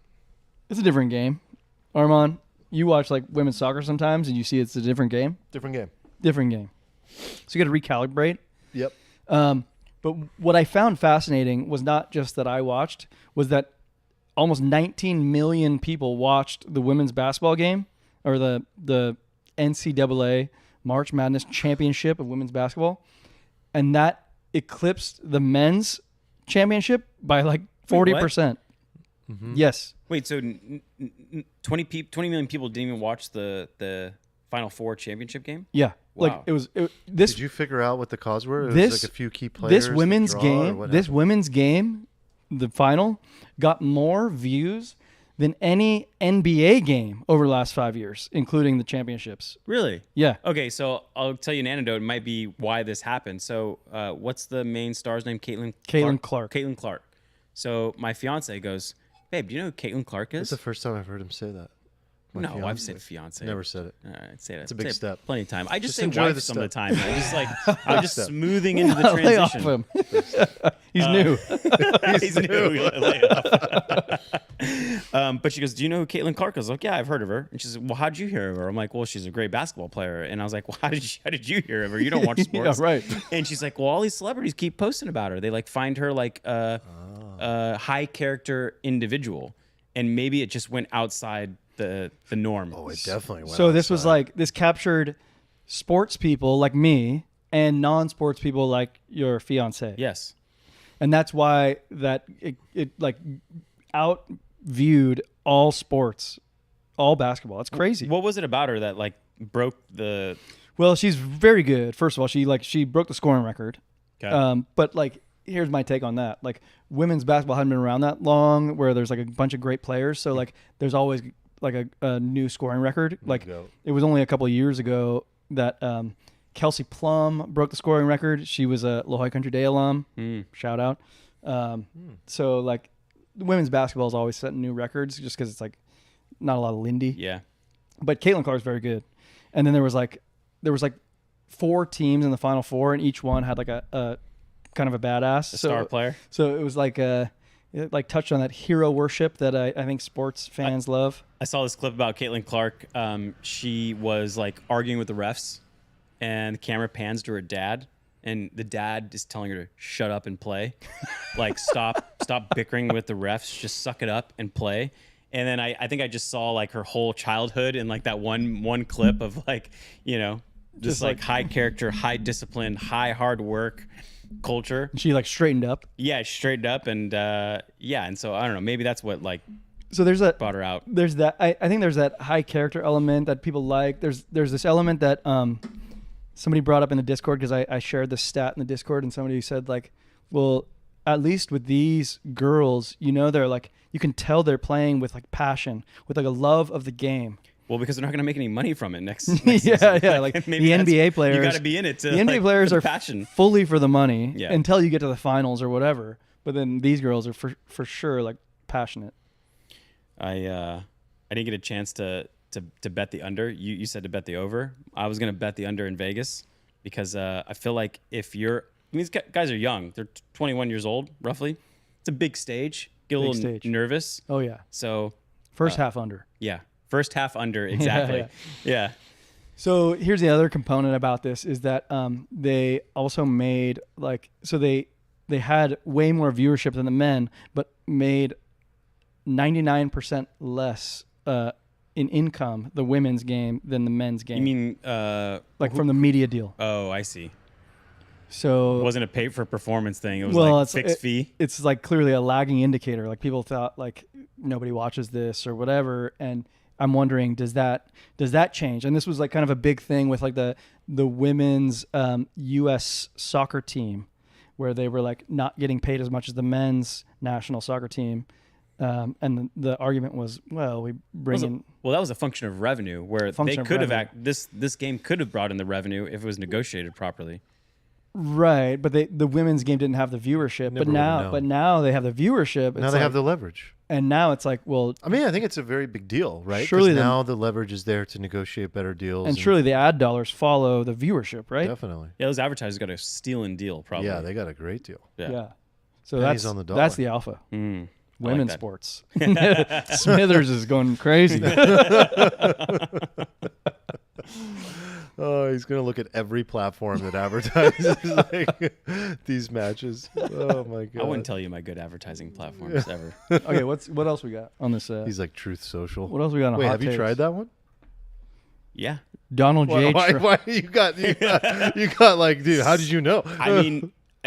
it's a different game. Armand, you watch like women's soccer sometimes, and you see it's a different game. Different game. Different game. So you got to recalibrate. Yep. But what I found fascinating was not just that I watched, was that almost 19 million people watched the women's basketball game, or the NCAA March Madness Championship of women's basketball, and that eclipsed the men's championship by like 40%. Mm-hmm. Yes. Wait, so 20 million people didn't even watch the Final Four championship game? Wow. Yeah. Like this. Did you figure out what the cause were? It was like a few key players. This women's game, the final, got more views than any NBA game over the last 5 years, including the championships. Really? Yeah. Okay, so I'll tell you an anecdote. It might be why this happened. So what's the main star's name? Caitlin Clark. Caitlin Clark. So my fiance goes, "Babe, do you know who Caitlin Clark is?" It's the first time I've heard him say that. I've said fiance. Never said it. All right, say that. It's a big step. Plenty of time. I just say enjoy wife the some of the step. time. I'm just smoothing into the Lay off transition. him. He's new. He's new. Lay it off. But she goes, "Do you know who Caitlin Clark is?" I was like, "Yeah, I've heard of her." And she says, "Well, how'd you hear of her?" I'm like, "Well, she's a great basketball player." And I was like, "Well, how did you hear of her? You don't watch sports." Yeah, right. And she's like, "Well, all these celebrities keep posting about her. They like find her like a high character individual, and maybe it just went outside the norm." Oh, it definitely went. So this outside. was like, this captured sports people like me and non-sports people like your fiance. Yes. And that's why that it like outviewed all sports, all basketball. It's crazy. What was it about her that like broke the? Well, she's very good. First of all, she broke the scoring record. Okay. But like here's my take on that. Like women's basketball hadn't been around that long, where there's like a bunch of great players. So like there's always like a new scoring record. Like it was only a couple of years ago that Kelsey Plum broke the scoring record. She was a La Jolla Country Day alum. Shout out. So like women's basketball is always setting new records just because it's like not a lot of Lindy. Yeah. But Caitlin Clark's very good. And then there was like 4 teams in the Final Four, and each one had like a kind of a badass. Star player. So it was like it like touched on that hero worship that I think sports fans love. I saw this clip about Caitlin Clark. She was like arguing with the refs, and the camera pans to her dad, and the dad is telling her to shut up and play. Like stop bickering with the refs, just suck it up and play. And then I think I just saw like her whole childhood in like that one clip of like, you know, just like high character, high discipline, high hard work culture. She like straightened up. Yeah, she straightened up, and and so I don't know, maybe that's what like so there's that brought her out. There's that I think there's that high character element that people like. There's this element that somebody brought up in the Discord, because I shared this stat in the Discord, and somebody said like, well, at least with these girls, you know, they're like, you can tell they're playing with like passion, with like a love of the game. Well, because they're not going to make any money from it next yeah, season. yeah. Like the NBA players, you got to be in it. To, the NBA like, players are passion. Fully for the money Yeah. until you get to the finals or whatever. But then these girls are for sure like passionate. I didn't get a chance to bet the under. You said to bet the over. I was going to bet the under in Vegas because I feel like these guys are young. They're 21 years old, roughly. It's a big stage. Get a little nervous. Oh yeah. So first half under. Yeah. First half under, exactly. Yeah. So here's the other component about this is that they also made they had way more viewership than the men, but made 99% less in income, the women's game, than the men's game. You mean from the media deal? Oh, I see. So it wasn't a pay for performance thing. It was like fixed fee. It's like clearly a lagging indicator. Like people thought like nobody watches this or whatever, and I'm wondering, does that change? And this was like kind of a big thing with like the women's U.S. soccer team, where they were like not getting paid as much as the men's national soccer team. And the argument was, well, we bring in. Well, that was a function of revenue, where they could have this game could have brought in the revenue if it was negotiated properly. Right, but the women's game didn't have the viewership. But now they have the viewership. Now they have the leverage. And now it's like, well, I mean, I think it's a very big deal, right? Surely now the leverage is there to negotiate better deals. And surely the ad dollars follow the viewership, right? Definitely. Yeah, those advertisers got a stealing deal, probably. Yeah, they got a great deal. Yeah. So Pennies on the dollar. that's the alpha. Women's like sports. Smithers is going crazy. Oh, he's going to look at every platform that advertises like these matches. Oh, my God. I wouldn't tell you my good advertising platforms ever. Okay, what else we got on this? He's like Truth Social. What else we got on Wait, Hot have Takes? you tried that one? Yeah. Donald J. Why you got like, dude, how did you know? I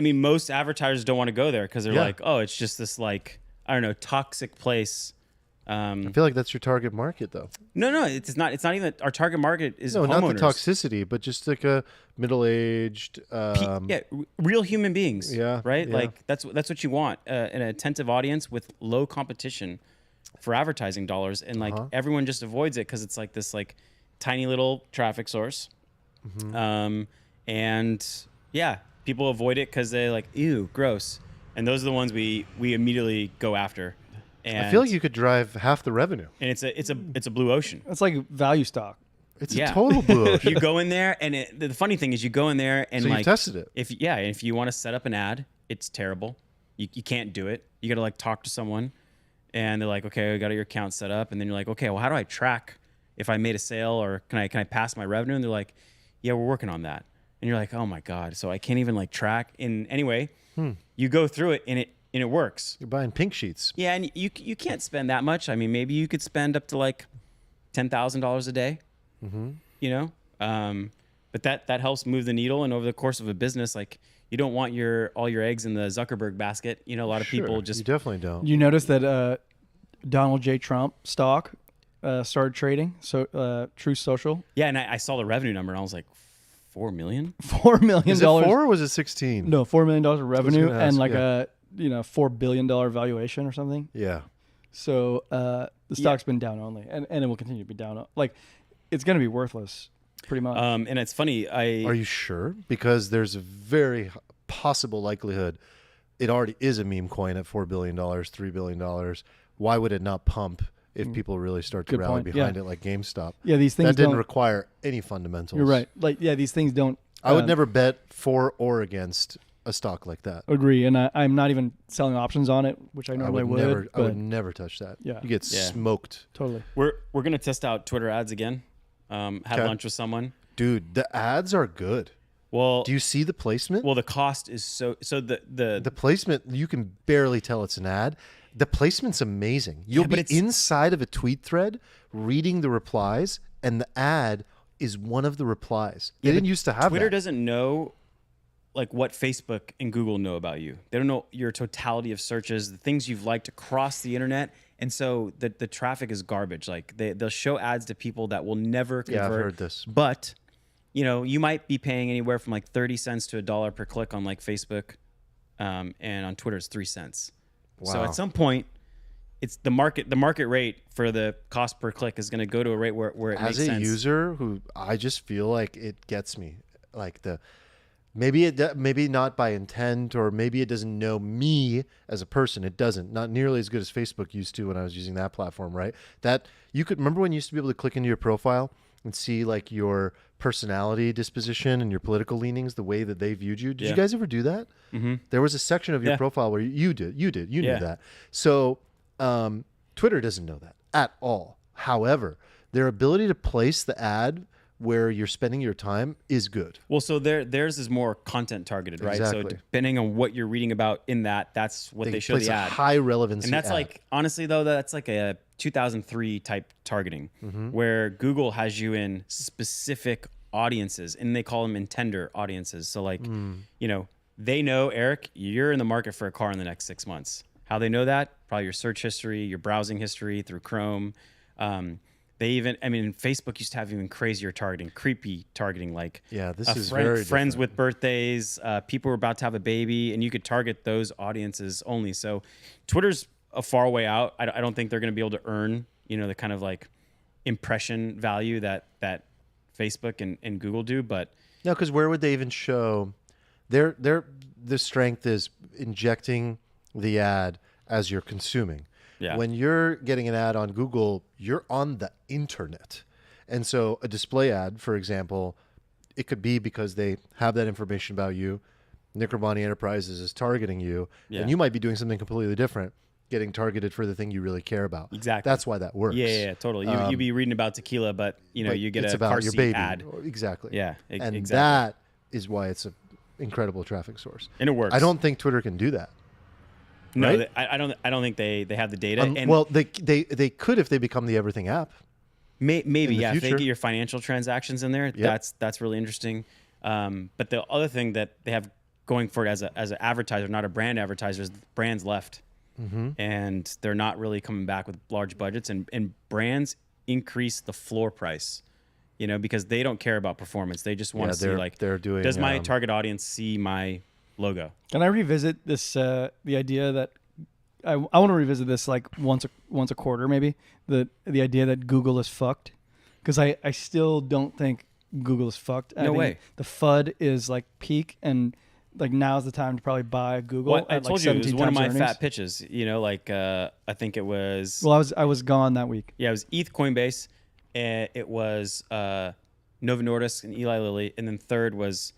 mean, most advertisers don't want to go there because they're like, oh, it's just this like, I don't know, toxic place. I feel like that's your target market, though. No, it's not. It's not even our target market is no, homeowners. not the toxicity, but just like a middle-aged, real human beings. Yeah, right. yeah. Like that's what you want, an attentive audience with low competition for advertising dollars, and like everyone just avoids it because it's like this like tiny little traffic source, and people avoid it because they're like, ew, gross, and those are the ones we immediately go after. And I feel like you could drive half the revenue. And it's a blue ocean. It's like value stock. It's a total blue ocean. You go in there, and the funny thing is, you go in there and so like you tested it. If you want to set up an ad, it's terrible. You can't do it. You got to like talk to someone, and they're like, okay, I got your account set up, and then you're like, okay, well, how do I track if I made a sale, or can I pass my revenue? And they're like, yeah, we're working on that. And you're like, oh my God, so I can't even like track. And anyway, you go through it, and it works. You're buying pink sheets. Yeah, and you can't spend that much. I mean, maybe you could spend up to like $10,000 a day. You know, but that helps move the needle. And over the course of a business, like you don't want all your eggs in the Zuckerberg basket. You know, a lot of people just you definitely don't. You notice that Donald J. Trump stock started trading. So Truth Social. Yeah, and I saw the revenue number, and I was like, 4 million? $4 million. Is it 4 or was it 16? No, $4 million of revenue gonna and ask, like yeah. a $4 billion valuation or something. Yeah. So the stock's been down only, and it will continue to be down. Like it's going to be worthless, pretty much. And it's funny. Are you sure? Because there's a very possible likelihood it already is a meme coin at $4 billion, $3 billion. Why would it not pump if people really start to Good rally point. behind it like GameStop? Yeah, these things that didn't don't- require any fundamentals. You're right. Like these things don't. I would never bet for or against a stock like that. Agree, and I'm not even selling options on it, which I normally would. never. I but would never touch that. Yeah. You get Yeah. smoked, totally. We're gonna test out Twitter ads again. Had Okay. lunch with someone. dude. The ads are good. Well, Do you see the placement? well, the cost is so The placement, you can barely tell it's an ad. The placement's amazing. You'll but be it's- inside of a tweet thread reading the replies, and the ad is one of the replies. They didn't used to have Twitter that. doesn't know like what Facebook and Google know about you. They don't know your totality of searches, the things you've liked across the internet. And so the traffic is garbage. Like they'll show ads to people that will never convert. Yeah, I've heard this. But you know, you might be paying anywhere from like 30 cents to $1 per click on like Facebook, and on Twitter it's 3 cents. So Wow. at some point, it's the market rate for the cost per click is going to go to a rate where it As makes a sense. user who I just feel like it gets me, like maybe not by intent, or maybe it doesn't know me as a person. It doesn't, not nearly as good as Facebook used to when I was using that platform, right? That you could remember when you used to be able to click into your profile and see like your personality disposition and your political leanings, the way that they viewed you. Did Yeah. you guys ever do that? Mm-hmm. There was a section of your Yeah. profile where you knew Yeah. that. So Twitter doesn't know that at all. However, their ability to place the ad where you're spending your time is good. Well, so theirs is more content targeted, right? So Exactly. depending on what you're reading about in that, that's what they show place the a ad. high relevancy And that's ad. like, honestly though, that's like a 2003 type targeting, Mm-hmm. where Google has you in specific audiences, and they call them intender audiences. So like, you know, they know, Eric, you're in the market for a car in the next 6 months. How they know that? Probably your search history, your browsing history through Chrome. They even, I mean, Facebook used to have even crazier targeting, creepy targeting, like Yeah, this a is friend- very friends different. with birthdays, people were about to have a baby, and you could target those audiences only. So Twitter's a far way out. I don't think they're going to be able to earn, you know, the kind of like impression value that Facebook and Google do. But No, because where would they even show the strength is injecting the ad as you're consuming. Yeah. When you're getting an ad on Google, you're on the internet. And so a display ad, for example, it could be because they have that information about you. Nick Urbani Enterprises is targeting you, Yeah. and you might be doing something completely different, getting targeted for the thing you really care about. Exactly. That's why that works. yeah, totally. You'd be reading about tequila, but you know, But you get it's a about car your seat baby. ad. Exactly. Yeah, and exactly. that is why it's an incredible traffic source. And it works. I don't think Twitter can do that. No, right? I don't think they have the data. And Well, they could if they become the everything app. maybe in the yeah, if they future. get your financial transactions in there, that's really interesting. But the other thing that they have going for it as an advertiser, not a brand advertiser, is brands left, and they're not really coming back with large budgets, and brands increase the floor price, you know, because they don't care about performance. They just want to see like, they're doing. does my target audience see my logo? Can I revisit this? The idea that I want to revisit this like once a quarter, maybe the idea that Google is fucked, because I still don't think Google is fucked. I No think way. The FUD is like peak, and like now's the time to probably buy Google. Well, I at, told like you it was 17 one of times my earnings. fat pitches. You know, like I think it was. Well, I was gone that week. Yeah, it was ETH, Coinbase, and it was Nova Nordisk and Eli Lilly, and then third was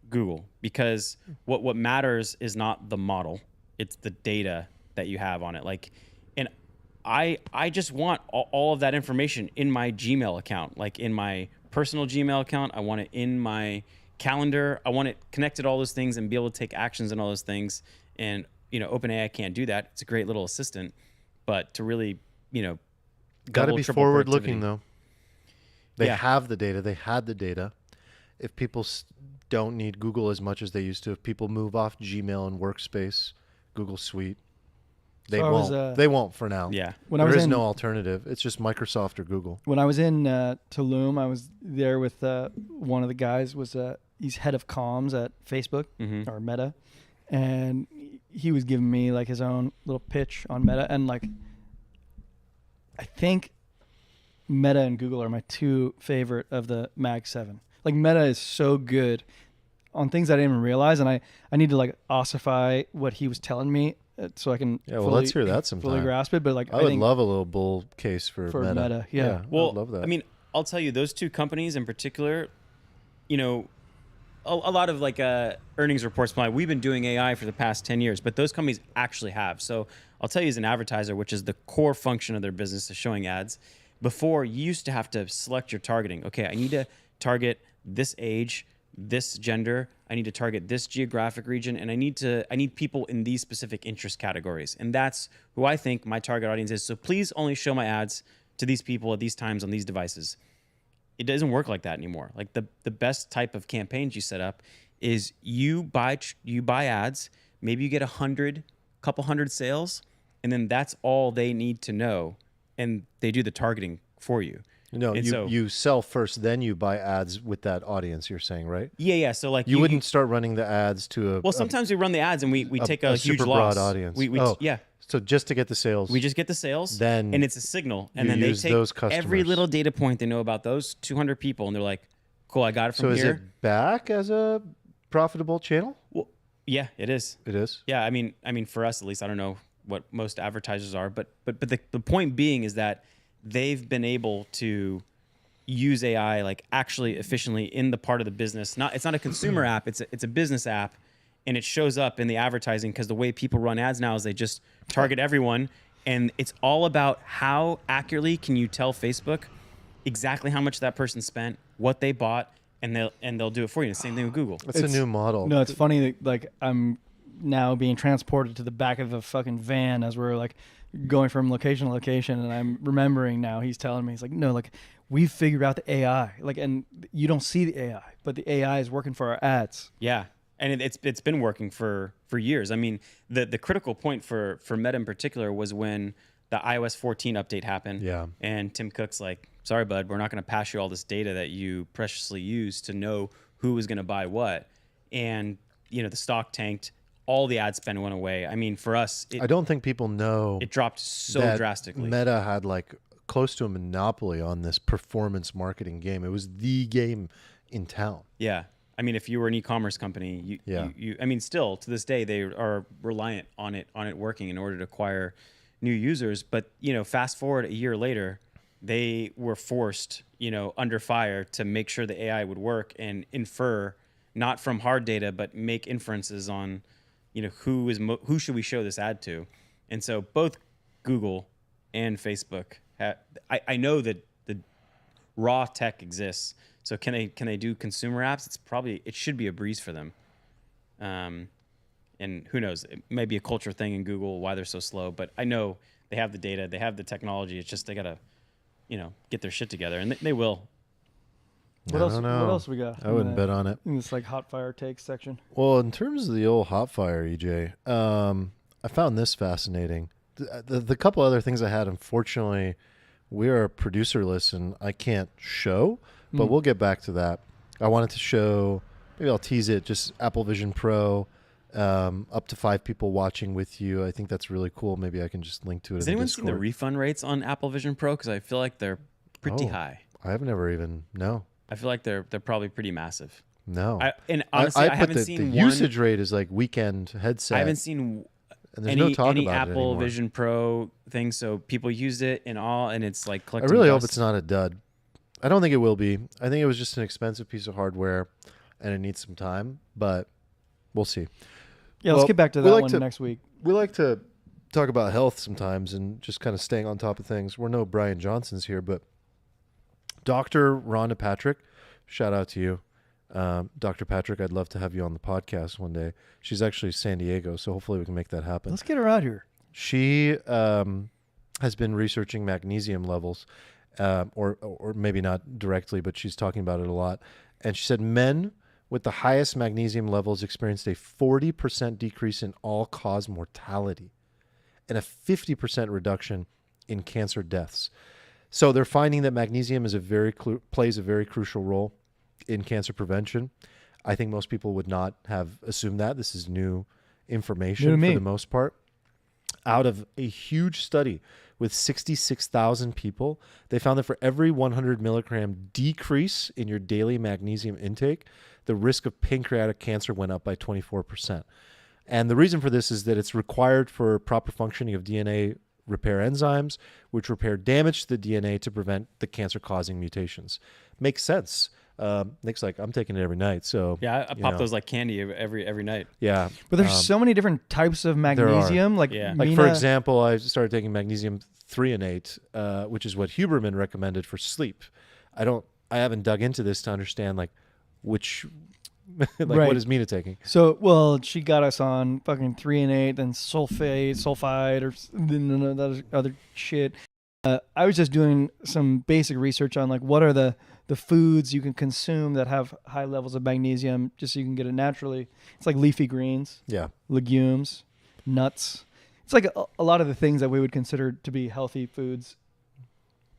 Google. Because what matters is not the model; it's the data that you have on it. Like, and I just want all of that information in my Gmail account, like in my personal Gmail account. I want it in my calendar. I want it connected to all those things and be able to take actions on all those things. And you know, OpenAI can't do that. It's a great little assistant, but to really, you know, Got to double, be triple forward looking productivity. though. They Yeah. have the data. They had the data. If people don't need Google as much as they used to, if people move off Gmail and Workspace, Google Suite, They So I won't. was, They won't for now. Yeah. When I There was is in no alternative. It's just Microsoft or Google. when I was in Tulum, I was there with one of the guys. He's head of comms at Facebook or Meta, and he was giving me like his own little pitch on Meta, and like I think Meta and Google are my two favorite of the Mag 7. Like Meta is so good on things I didn't even realize, and I need to like ossify what he was telling me so I can Yeah, well, let's hear that fully sometime. grasp it. But like I would think love a little bull case for Meta. Yeah. I Well, would love that. I mean, I'll tell you, those two companies in particular, you know, a lot of like earnings reports. We've been doing AI for the past 10 years, but those companies actually have. So I'll tell you, as an advertiser, which is the core function of their business, is showing ads. Before, you used to have to select your targeting. Okay, I need to target this age, this gender. I need to target this geographic region, and I need people in these specific interest categories. And that's who I think my target audience is. So please only show my ads to these people at these times on these devices. It doesn't work like that anymore. Like the best type of campaigns you set up is you buy ads, maybe you get couple hundred sales, and then that's all they need to know, and they do the targeting for you. No, And so- you sell first, then you buy ads with that audience. You're saying, right? Yeah. So like You wouldn't start running the ads to a Well, sometimes we run the ads and we take a huge super loss. broad audience. We yeah. So just to get the sales, We just get the sales, Then and it's a signal, and you then they use take those every customers. little data point they know about those 200 people, and they're like, "Cool, I got it from so is here." it back as a profitable channel? Well, yeah, it is. It is. Yeah, I mean, for us at least, I don't know what most advertisers are, but the point being is that they've been able to use AI like actually efficiently in the part of the business. It's not a consumer app, it's a business app, and it shows up in the advertising because the way people run ads now is they just target everyone, and it's all about how accurately can you tell Facebook exactly how much that person spent, what they bought, and they'll do it for you. The same thing with Google. That's a new model. No, it's funny that like I'm now being transported to the back of a fucking van as we're like going from location to location, and I'm remembering now. He's telling me, he's like, no, like we've figured out the AI, like, and you don't see the AI, but the AI is working for our ads. Yeah, and it's been working for years. I mean, the critical point for Meta in particular was when the iOS 14 update happened. Yeah. And Tim Cook's like, sorry, bud, we're not going to pass you all this data that you preciously used to know who was going to buy what. And, the stock tanked. All the ad spend went away. I mean, for us, I don't think people know it dropped so that drastically. Meta had like close to a monopoly on this performance marketing game. It was the game in town. Yeah. I mean, if you were an e-commerce company, I mean, still to this day, they are reliant on it working in order to acquire new users. But, fast forward a year later, they were forced, under fire to make sure the AI would work and infer, not from hard data, but make inferences on, who should we show this ad to? And so both Google and Facebook I know that the raw tech exists. So can they do consumer apps? It should be a breeze for them. And who knows? It may be a culture thing in Google why they're so slow, but I know they have the data, they have the technology. It's just they gotta, get their shit together, and they will. What else we got? I wouldn't bet on it. In this like hot fire takes section. Well, in terms of the old hot fire, EJ, I found this fascinating. The couple other things I had, unfortunately, we are producerless and I can't show, but we'll get back to that. I wanted to show, maybe I'll tease it, just Apple Vision Pro, up to 5 people watching with you. I think that's really cool. Maybe I can just link to it. Has in anyone Discord. seen the refund rates on Apple Vision Pro? Because I feel like they're pretty high. I've never even, no. I feel like they're probably pretty massive. No. And honestly, I put haven't the seen usage rate is like weekend headset. I haven't seen and there's no talk any about it Apple anymore. Vision Pro thing. So people used it and all, and it's like I collecting really hope dust. it's not a dud. I don't think it will be. I think it was just an expensive piece of hardware and it needs some time, but we'll see. Yeah, Well, let's get back to we that like one to- next week. We like to talk about health sometimes and just kind of staying on top of things. We're no Brian Johnsons here, but Dr. Rhonda Patrick, shout out to you. Dr. Patrick, I'd love to have you on the podcast one day. She's actually San Diego, so hopefully we can make that happen. Let's get her out here. She has been researching magnesium levels, or maybe not directly, but she's talking about it a lot. And she said men with the highest magnesium levels experienced a 40% decrease in all-cause mortality and a 50% reduction in cancer deaths. So they're finding that magnesium is plays a very crucial role in cancer prevention. I think most people would not have assumed that. This is new information for the most part. Out of a huge study with 66,000 people, they found that for every 100 milligram decrease in your daily magnesium intake, the risk of pancreatic cancer went up by 24%. And the reason for this is that it's required for proper functioning of DNA repair enzymes, which repair damage to the DNA to prevent the cancer-causing mutations. Makes sense. Nick's like, I'm taking it every night. So yeah, I pop those like candy every night. Yeah, But there's so many different types of magnesium. Like, like for example, I started taking magnesium threonate, which is what Huberman recommended for sleep. I haven't dug into this to understand like which. What is Mina taking? So, well, she got us on fucking 3-8, then sulfide, or that other shit. I was just doing some basic research on like what are the foods you can consume that have high levels of magnesium, just so you can get it naturally. It's like leafy greens, legumes, nuts. It's like a lot of the things that we would consider to be healthy foods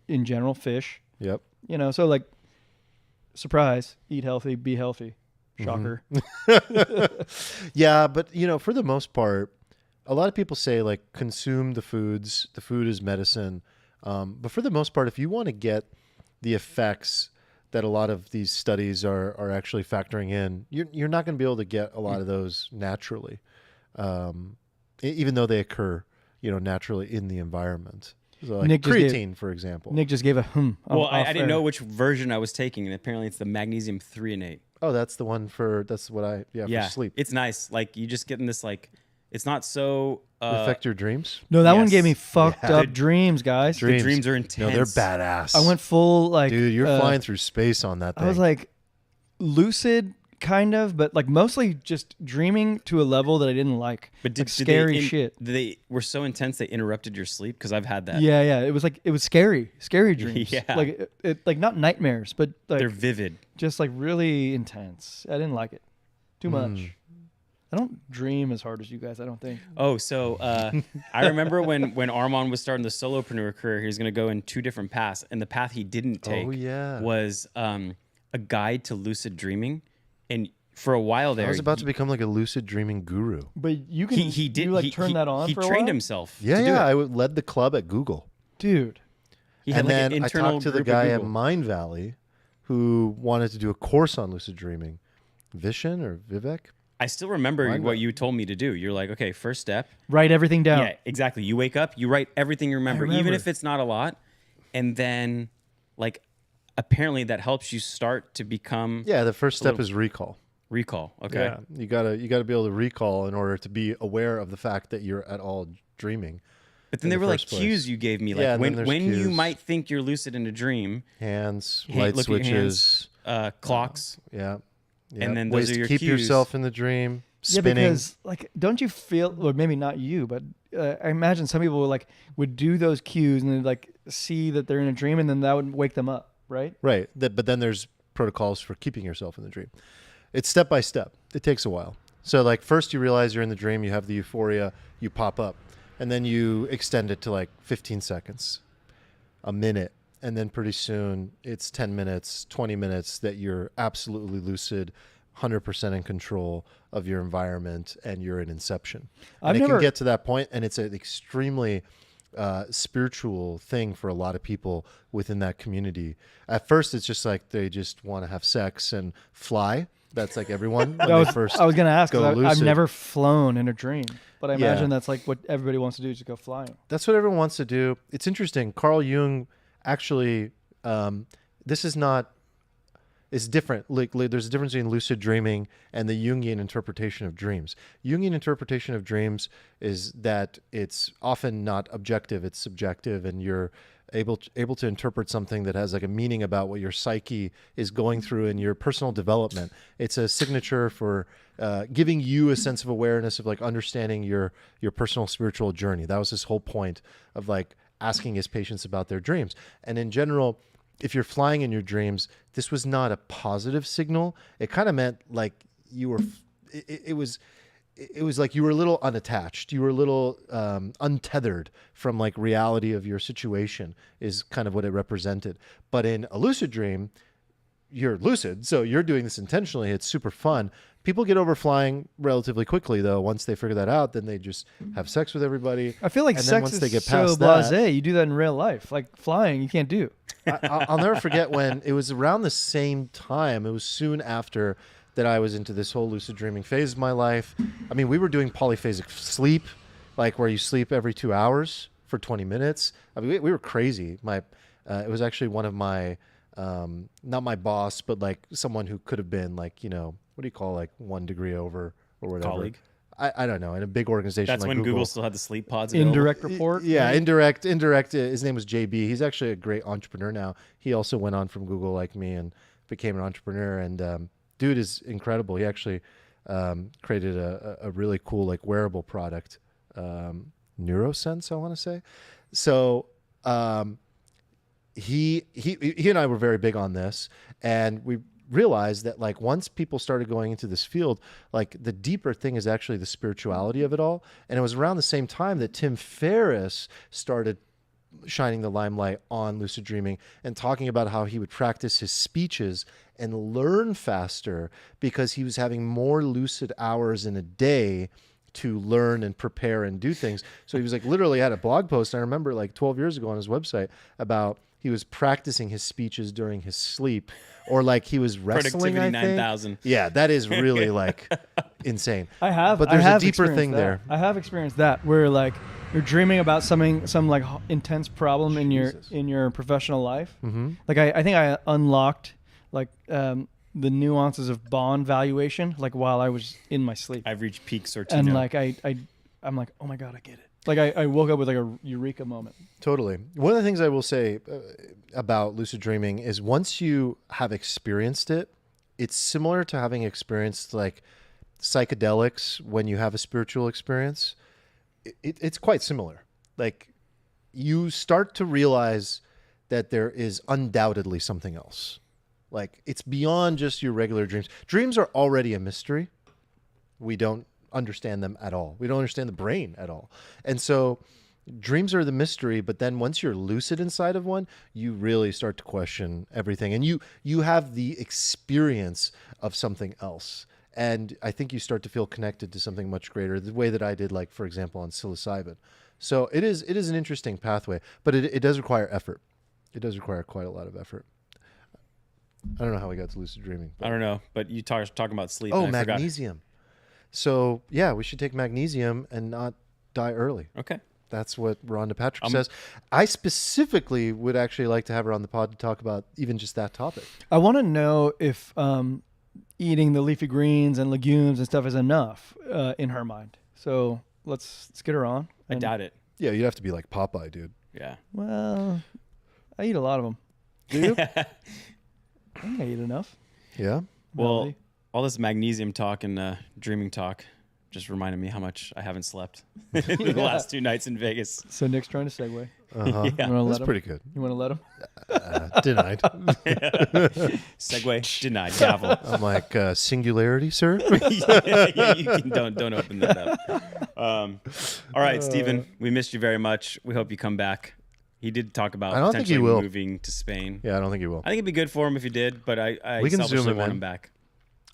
in general. Fish. Yep. So like, surprise, eat healthy, be healthy. Shocker. Yeah, but for the most part, a lot of people say like consume the foods. The food is medicine. But for the most part, if you want to get the effects that a lot of these studies are actually factoring in, you're not going to be able to get a lot of those naturally, even though they occur, naturally in the environment. So like creatine, for example. Nick just gave a Well, I didn't know which version I was taking, and apparently it's the magnesium threonate. Oh, that's the one for for sleep. It's nice. Like you just getting this like, it's not so affect your dreams. No, that one gave me fucked up dreams, guys. The dreams are intense. No, they're badass. I went full like, dude, you're flying through space on that thing. I was like lucid kind of, but like mostly just dreaming to a level that I didn't like. But did scary shit. They were so intense they interrupted your sleep, because I've had that. Yeah. It was scary dreams. Yeah. Like it like not nightmares, but like they're vivid. Just like really intense. I didn't like it. Too much. I don't dream as hard as you guys, I don't think. Oh, so I remember when Armand was starting the solopreneur career, he was going to go in 2 different paths, and the path he didn't take was a guide to lucid dreaming. And for a while there, I was about to become like a lucid dreaming guru. But you can turn that on. He for a trained while? himself. Yeah. I led the club at Google, dude. He had and like then an internal I talked to the guy at Mind Valley who wanted to do a course on lucid dreaming. Vishen or Vivek. I still remember what you told me to do. You're like, okay, first step, write everything down. Yeah, exactly. You wake up, you write everything you remember, even if it's not a lot, and then like apparently that helps you start to become. Yeah, the first step is recall. Recall. Okay. Yeah, you gotta be able to recall in order to be aware of the fact that you're at all dreaming. But then there were like cues you gave me, like when you might think you're lucid in a dream. Hands, light switches, clocks. Yeah. And then ways those are your to keep cues. yourself in the dream. Spinning. Yeah, because like, don't you feel, or maybe not you, but I imagine some people would do those cues and they'd like see that they're in a dream, and then that would wake them up, right? Right. But then there's protocols for keeping yourself in the dream. It's step by step. It takes a while. So like first you realize you're in the dream, you have the euphoria, you pop up, and then you extend it to like 15 seconds, a minute. And then pretty soon it's 10 minutes, 20 minutes that you're absolutely lucid, 100% in control of your environment, and you're in inception. And it can get to that point, and it's an extremely spiritual thing for a lot of people within that community. At first, it's just like they just want to have sex and fly. That's like everyone. I was going to ask, I've never flown in a dream, but I imagine that's like what everybody wants to do, is to go flying. That's what everyone wants to do. It's interesting. Carl Jung actually, this is not, it's different. Like there's a difference between lucid dreaming and the Jungian interpretation of dreams. Jungian interpretation of dreams is that it's often not objective, it's subjective, and you're able to interpret something that has like a meaning about what your psyche is going through in your personal development. It's a signature for giving you a sense of awareness of like understanding your personal spiritual journey. That was his whole point of like asking his patients about their dreams. And in general, if you're flying in your dreams, this was not a positive signal. It kind of meant like you were, it it was like you were a little unattached. You were a little untethered from like reality of your situation is kind of what it represented. But in a lucid dream, you're lucid, so you're doing this intentionally. It's super fun. People get over flying relatively quickly, though. Once they figure that out, then they just have sex with everybody. I feel like and sex then once is they get so past that, blasé. You do that in real life. Like flying, you can't do. I'll never forget when it was around the same time. It was soon after that I was into this whole lucid dreaming phase of my life. I mean, we were doing polyphasic sleep, like where you sleep every 2 hours for 20 minutes. I mean, we were crazy. It was actually one of my, not my boss, but like someone who could have been like, what do you call like 1 degree over or whatever? Colleague. I don't know. In a big organization That's like when Google still had the sleep pods. Indirect report. Yeah, right? indirect. His name was JB. He's actually a great entrepreneur now. He also went on from Google like me and became an entrepreneur. And dude is incredible. He actually created a really cool like wearable product, NeuroSense, I want to say. So he and I were very big on this, and we realized that like once people started going into this field, like the deeper thing is actually the spirituality of it all. And it was around the same time that Tim Ferriss started shining the limelight on lucid dreaming and talking about how he would practice his speeches and learn faster because he was having more lucid hours in a day to learn and prepare and do things. So he was like literally had a blog post, I remember like 12 years ago on his website, about he was practicing his speeches during his sleep, or like he was wrestling. Productivity I think. 9,000. Yeah, that is really like insane. I have, but there's I have a deeper thing experienced that. there. I have experienced that where like you're dreaming about some like intense problem Jesus. in your professional life. Mm-hmm. Like I think I unlocked like the nuances of bond valuation like while I was in my sleep, I've reached peak Sortino. and like I'm like, oh my god, I get it. Like I woke up with like a eureka moment. Totally. One of the things I will say about lucid dreaming is once you have experienced it, it's similar to having experienced like psychedelics when you have a spiritual experience. It's quite similar. Like you start to realize that there is undoubtedly something else. Like it's beyond just your regular dreams. Dreams are already a mystery. We don't understand them at all. We don't understand the brain at all. And so dreams are the mystery, but then once you're lucid inside of one, you really start to question everything. And you have the experience of something else. And I think you start to feel connected to something much greater, the way that I did, like, for example, on psilocybin. So it is an interesting pathway, but it does require effort. It does require quite a lot of effort. I don't know how we got to lucid dreaming. I don't know, but you talking about sleep. Oh, and I forgot. magnesium. So yeah, we should take magnesium and not die early. Okay. That's what Rhonda Patrick says. I specifically would actually like to have her on the pod to talk about even just that topic. I want to know if eating the leafy greens and legumes and stuff is enough in her mind. So let's get her on. I doubt it. Yeah, you'd have to be like Popeye, dude. Yeah. Well, I eat a lot of them. Do you? I think I eat enough. Yeah. Well, Melody. all this magnesium talk and dreaming talk just reminded me how much I haven't slept the last 2 nights in Vegas. So Nick's trying to segue. Uh-huh. Yeah. You wanna let That's him? pretty good. You want to let him? Denied. Segue denied. Gavel. I'm like, singularity, sir? Yeah, you can, don't open that up. All right, Stephen, we missed you very much. We hope you come back. He did talk about I don't think he potentially will. moving to Spain. Yeah, I don't think he will. I think it'd be good for him if he did, but I We can selfishly zoom him want in. him back.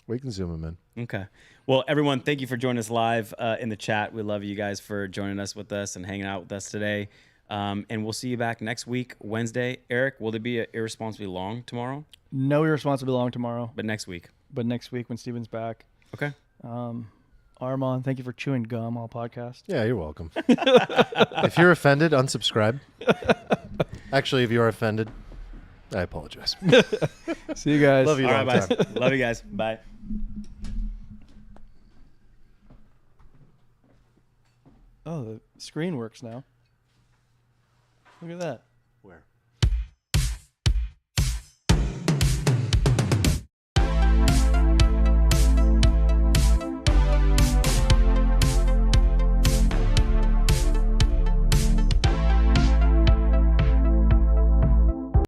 We can zoom him in. Okay. Well, everyone, thank you for joining us live in the chat. We love you guys for joining us with us and hanging out with us today. And we'll see you back next week, Wednesday. Eric, will there be an Irresponsibly Long tomorrow? No irresponsible long tomorrow, But next week. but next week when Steven's back. Okay. Armand, thank you for chewing gum all podcast. Yeah, you're welcome. If you're offended, unsubscribe. Actually, if you're offended, I apologize. See you guys. Love you. All right, long bye. time. Love you guys. Bye. Oh, the screen works now. Look at that. Where?